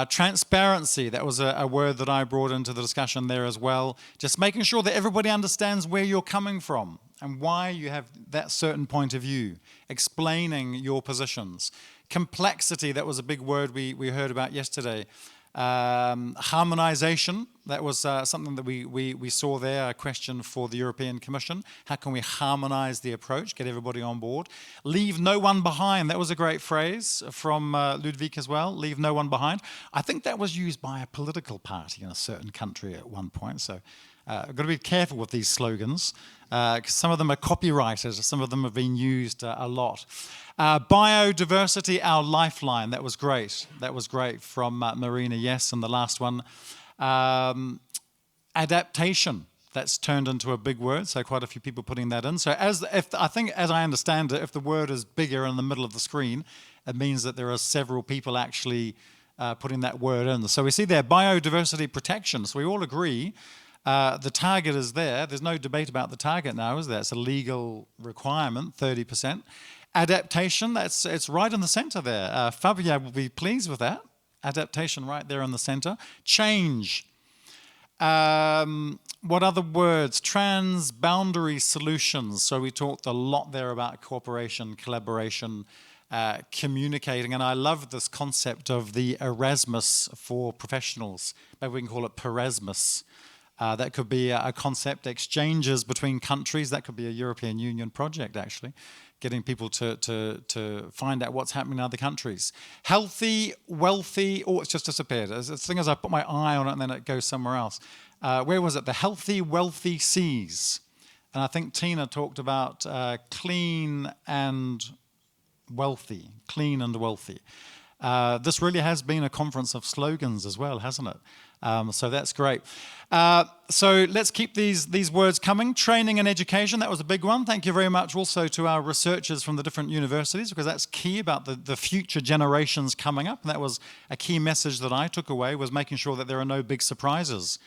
Transparency, that was a word that I brought into the discussion there as well. Just making sure that everybody understands where you're coming from and why you have that certain point of view. Explaining your positions. Complexity, that was a big word we heard about yesterday. Harmonization, that was something that we saw there, a question for the European Commission. How can we harmonize the approach, get everybody on board? Leave no one behind, that was a great phrase from Ludwig as well, leave no one behind. I think that was used by a political party in a certain country at one point, so I've got to be careful with these slogans, because some of them are copyrighted, some of them have been used a lot. Biodiversity, our lifeline, that was great. That was great from Marina, yes, and the last one. Adaptation, that's turned into a big word, so quite a few people putting that in. So as I understand it, if the word is bigger in the middle of the screen, it means that there are several people actually putting that word in. So we see there, biodiversity protection, so we all agree the target is there. There's no debate about the target now, is there? It's a legal requirement, 30%. Adaptation, it's right in the center there. Fabia will be pleased with that. Adaptation right there in the center. Change. What other words? Transboundary solutions. So we talked a lot there about cooperation, collaboration, communicating. And I love this concept of the Erasmus for professionals. Maybe we can call it Perasmus. That could be a concept, exchanges between countries. That could be a European Union project, actually, getting people to find out what's happening in other countries. Healthy, wealthy, it's just disappeared. As soon as I put my eye on it and then it goes somewhere else. Where was it? The healthy, wealthy seas. And I think Tina talked about clean and wealthy. Clean and wealthy. This really has been a conference of slogans as well, hasn't it? So that's great. So let's keep these words coming. Training and education, that was a big one. Thank you very much also to our researchers from the different universities, because that's key about the future generations coming up. And that was a key message that I took away, was making sure that there are no big surprises.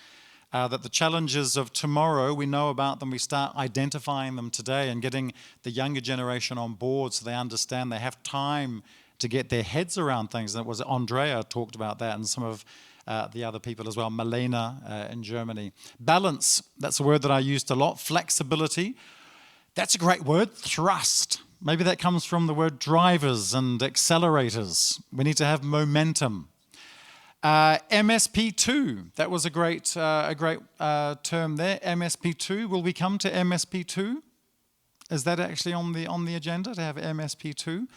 That the challenges of tomorrow, we know about them, we start identifying them today and getting the younger generation on board so they understand they have time to get their heads around things. And it was Andrea talked about that, and some of the other people as well, Malena in Germany. Balance, that's a word that I used a lot. Flexibility, that's a great word. Thrust, maybe that comes from the word drivers and accelerators. We need to have momentum. MSP2, that was a great term there. MSP2, will we come to MSP2? Is that actually on the agenda to have MSP2?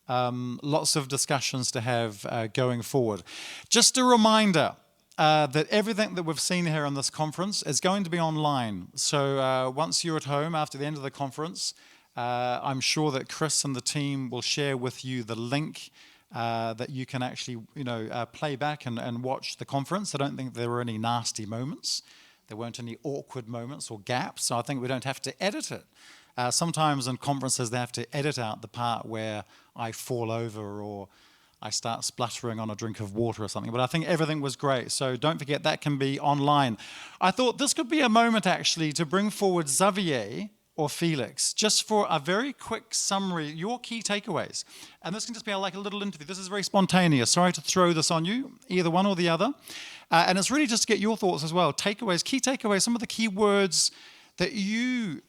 Lots of discussions to have going forward. Just a reminder that everything that we've seen here on this conference is going to be online. So once you're at home after the end of the conference, I'm sure that Chris and the team will share with you the link that you can actually, play back and watch the conference. I don't think there were any nasty moments. There weren't any awkward moments or gaps, so I think we don't have to edit it. Sometimes in conferences they have to edit out the part where I fall over or I start spluttering on a drink of water or something. But I think everything was great, so don't forget that can be online. I thought this could be a moment actually to bring forward Xavier or Felix, just for a very quick summary, your key takeaways. And this can just be like a little interview. This is very spontaneous. Sorry to throw this on you, either one or the other. And it's really just to get your thoughts as well. Takeaways, key takeaways, some of the key words that you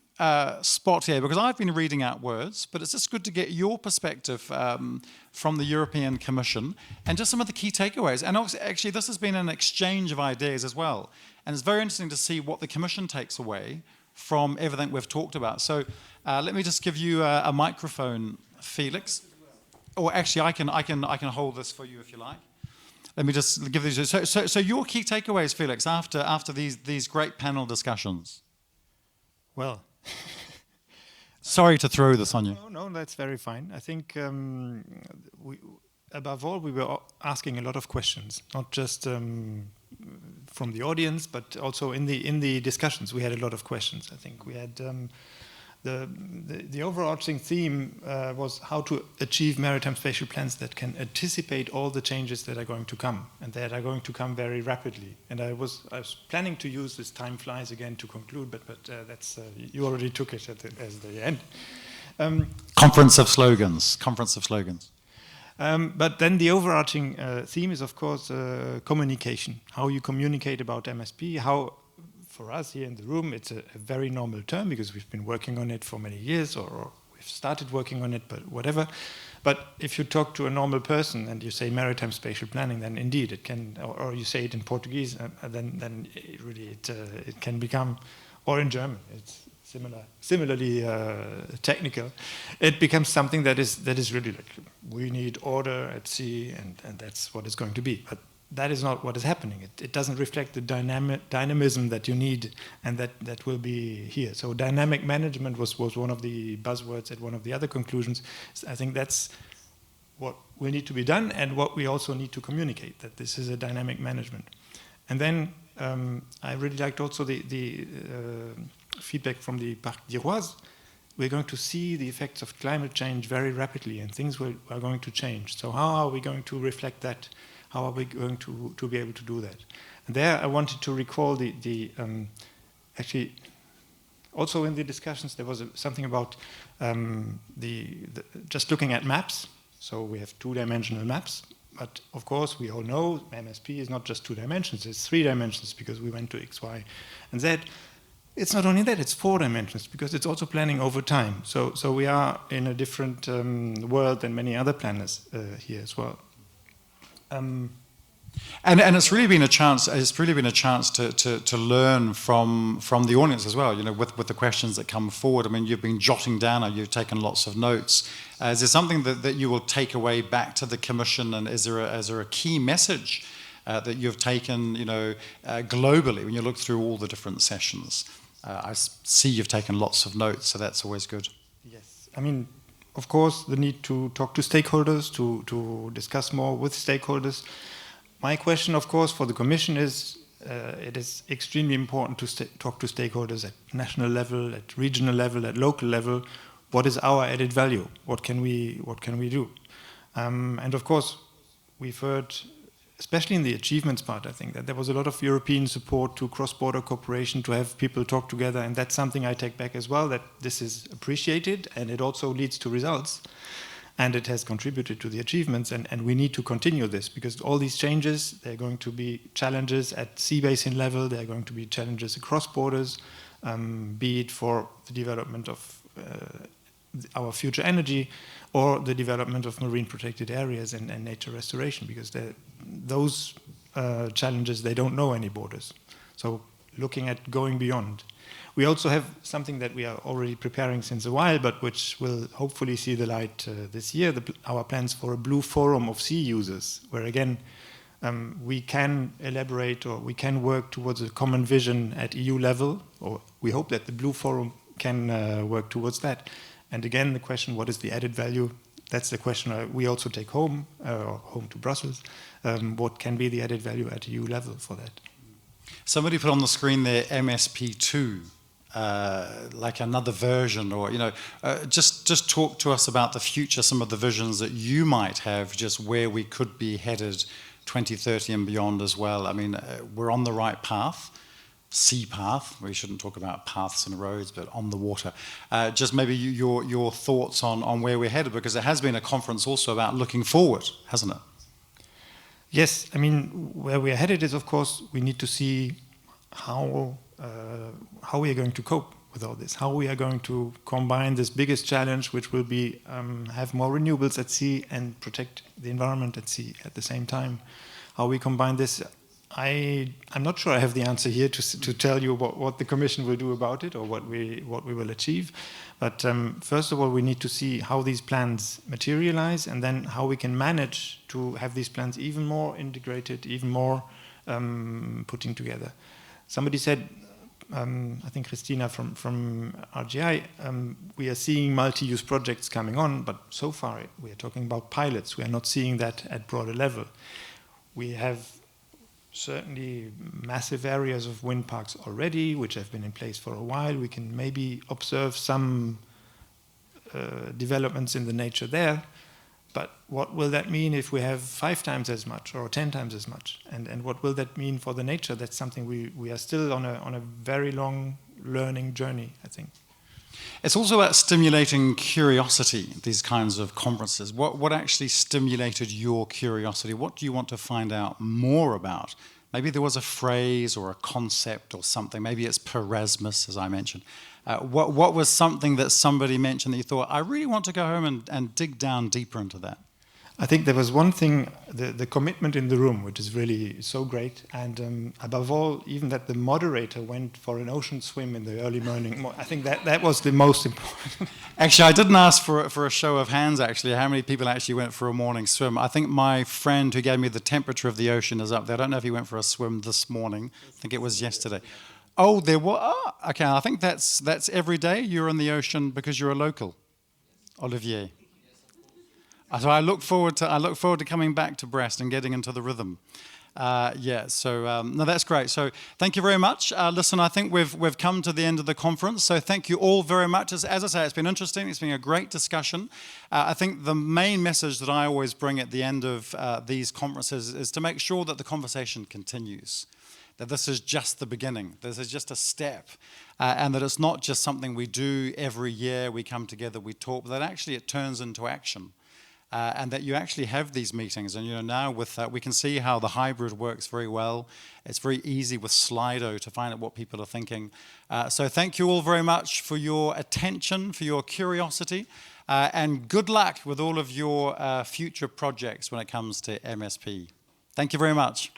spot here, because I've been reading out words, but it's just good to get your perspective from the European Commission and just some of the key takeaways. And actually, this has been an exchange of ideas as well. And it's very interesting to see what the Commission takes away from everything we've talked about. So let me just give you a microphone, Felix. Or actually, I can hold this for you if you like. Let me just give these. So your key takeaways, Felix, after these great panel discussions. Well, sorry to throw this on you. No, that's very fine. I think above all, we were asking a lot of questions, not just from the audience, but also in the discussions. We had a lot of questions. I think we had the overarching theme was how to achieve maritime spatial plans that can anticipate all the changes that are going to come, and that are going to come very rapidly. And I was planning to use this time flies again to conclude, but that's you already took it as the end. Conference of slogans. But then the overarching theme is, of course, communication. How you communicate about MSP. How, for us here in the room, it's a very normal term because we've been working on it for many years, or we've started working on it, but whatever. But if you talk to a normal person and you say maritime spatial planning, then indeed it can, or you say it in Portuguese, then it can become, or in German, it's similarly technical. It becomes something that is really like, we need order at sea, and that's what it's going to be. But that is not what is happening. It doesn't reflect the dynamism that you need, and that will be here. So dynamic management was one of the buzzwords at one of the other conclusions. I think that's what will need to be done, and what we also need to communicate, that this is a dynamic management. And then I really liked also the feedback from the Parc d'Iroise. We're going to see the effects of climate change very rapidly, and things are going to change. So how are we going to reflect that? How are we going to be able to do that? And there I wanted to recall actually, also in the discussions there was something about just looking at maps. So we have two-dimensional maps, but of course we all know MSP is not just 2 dimensions, it's 3 dimensions because we went to X, Y, and Z. It's not only that, it's 4 dimensions because it's also planning over time. So we are in a different world than many other planners here as well. And it's really been a chance. It's really been a chance to learn from the audience as well. With the questions that come forward. I mean, you've been jotting down. You've taken lots of notes. Is there something that you will take away back to the Commission? And is there a key message that you've taken, globally when you look through all the different sessions? I see you've taken lots of notes, so that's always good. Yes, I mean, of course, the need to talk to stakeholders, to discuss more with stakeholders. My question, of course, for the Commission is, it is extremely important to talk to stakeholders at national level, at regional level, at local level. What is our added value? What can we do? And of course, we've heard, especially in the achievements part, I think that there was a lot of European support to cross-border cooperation, to have people talk together, and that's something I take back as well, that this is appreciated, and it also leads to results, and it has contributed to the achievements, and we need to continue this, because all these changes, they're going to be challenges at sea basin level, they're going to be challenges across borders, be it for the development of our future energy, or the development of marine protected areas and nature restoration, because those challenges, they don't know any borders. So looking at going beyond. We also have something that we are already preparing since a while, but which will hopefully see the light this year, our plans for a blue forum of sea users, where again, we can elaborate or we can work towards a common vision at EU level, or we hope that the blue forum can work towards that. And again, the question, what is the added value? That's the question we also take home, or home to Brussels. What can be the added value at EU level for that? Somebody put on the screen there MSP2. Like another version, or just talk to us about the future, some of the visions that you might have, just where we could be headed 2030 and beyond as well. I mean, we're on the right path, sea path. We shouldn't talk about paths and roads, but on the water. Just maybe your thoughts on where we're headed, because it has been a conference also about looking forward, hasn't it? Yes, I mean, where we're headed is, of course, we need to see how we are going to cope with all this, how we are going to combine this biggest challenge, which will be have more renewables at sea and protect the environment at sea at the same time. How we combine this, I'm not sure I have the answer here to tell you what the Commission will do about it or what we will achieve. But first of all, we need to see how these plans materialize, and then how we can manage to have these plans even more integrated, even more putting together. Somebody said, I think Christina from RGI, we are seeing multi-use projects coming on, but so far we are talking about pilots. We are not seeing that at broader level. We have certainly massive areas of wind parks already, which have been in place for a while. We can maybe observe some developments in the nature there. But what will that mean if we have 5 times as much or 10 times as much? And what will that mean for the nature? That's something we are still on a very long learning journey, I think. It's also about stimulating curiosity, these kinds of conferences. What actually stimulated your curiosity? What do you want to find out more about? Maybe there was a phrase or a concept or something. Maybe it's Perasmus, as I mentioned. What was something that somebody mentioned that you thought, I really want to go home and dig down deeper into that? I think there was one thing, the commitment in the room, which is really so great. And above all, even that the moderator went for an ocean swim in the early morning. I think that was the most important. Actually, I didn't ask for a show of hands, actually, how many people actually went for a morning swim. I think my friend who gave me the temperature of the ocean is up there. I don't know if he went for a swim this morning. I think it was yesterday. Oh, there were. Oh, okay, I think that's every day you're in the ocean because you're a local, Olivier. So I look forward to coming back to Brest and getting into the rhythm. No, that's great. So thank you very much. Listen, I think we've come to the end of the conference. So thank you all very much. As I say, it's been interesting. It's been a great discussion. I think the main message that I always bring at the end of these conferences is to make sure that the conversation continues. That this is just the beginning. This is just a step. And that it's not just something we do every year. We come together, we talk, but that actually it turns into action. And that you actually have these meetings. And now with we can see how the hybrid works very well. It's very easy with Slido to find out what people are thinking. So thank you all very much for your attention, for your curiosity, and good luck with all of your future projects when it comes to MSP. Thank you very much.